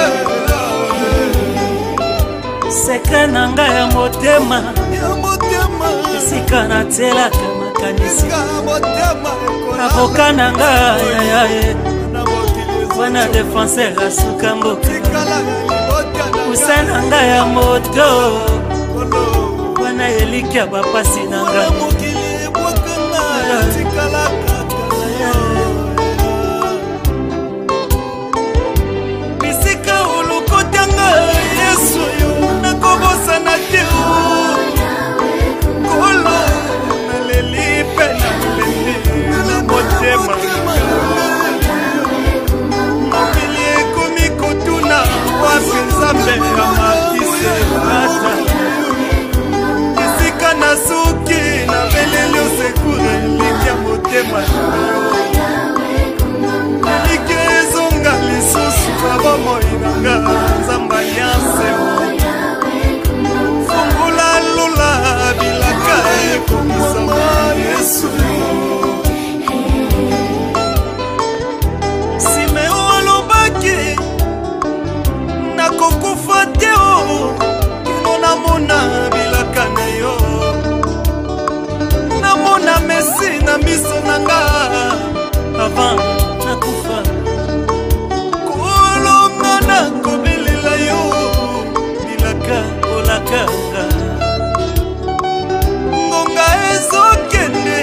sekre na ngai ya motema esika natielaka makanisi avoka na ngai yaye wana defenseur asuka mboka usa na ngai ya moto wana elikia bapasi na ngai bisika olokotanga yesu yo nakobosana te kolo naleli mpe naleli motema mokili ekomi kotuna wapi nzambe ya makise ata esika na suki na beleli osekure eliki ya motema eliki ezonga lisusu na bomoi na nga nzamba nyase fungula lula bilaka ekomisama yesu simeo alobaki nakokufa te kino namona bilaka na yo namona mesi na miso na nga avant nakufa kolonga nakobelela yo bilaka olakanga ngonga ezokende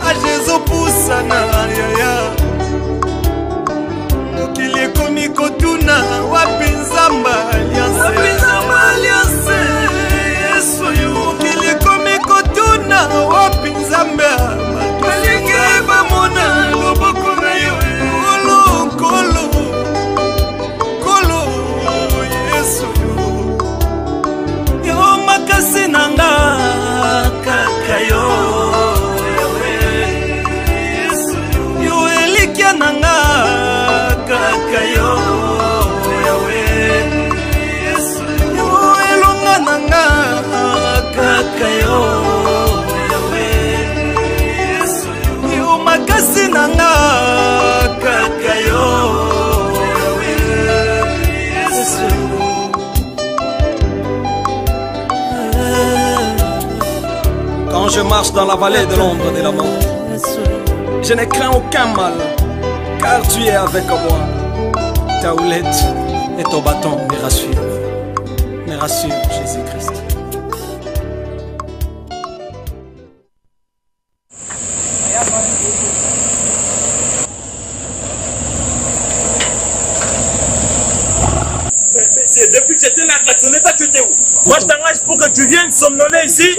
age ezopusana yaya mokili ekomi kotuna wapi nzamba alianse yesu yo mokili ekomi kotuna wapi nzambe alingi bamona loboko na yo kolo kolo kolo yesu yo makasi na nga kaka yo yo elikia na nga kaka yo yo elonga na nga kaka yo yo makasi na nga kaka yo Quand je marche dans la vallée de l'ombre de la mort, je ne crains aucun mal, car tu es avec moi. Ta houlette et ton bâton me rassurent, Jésus-Christ. Depuis que j'étais là, tu n'étais pas, tu étais où? Moi je t'engage pour que tu viennes somnoler ici.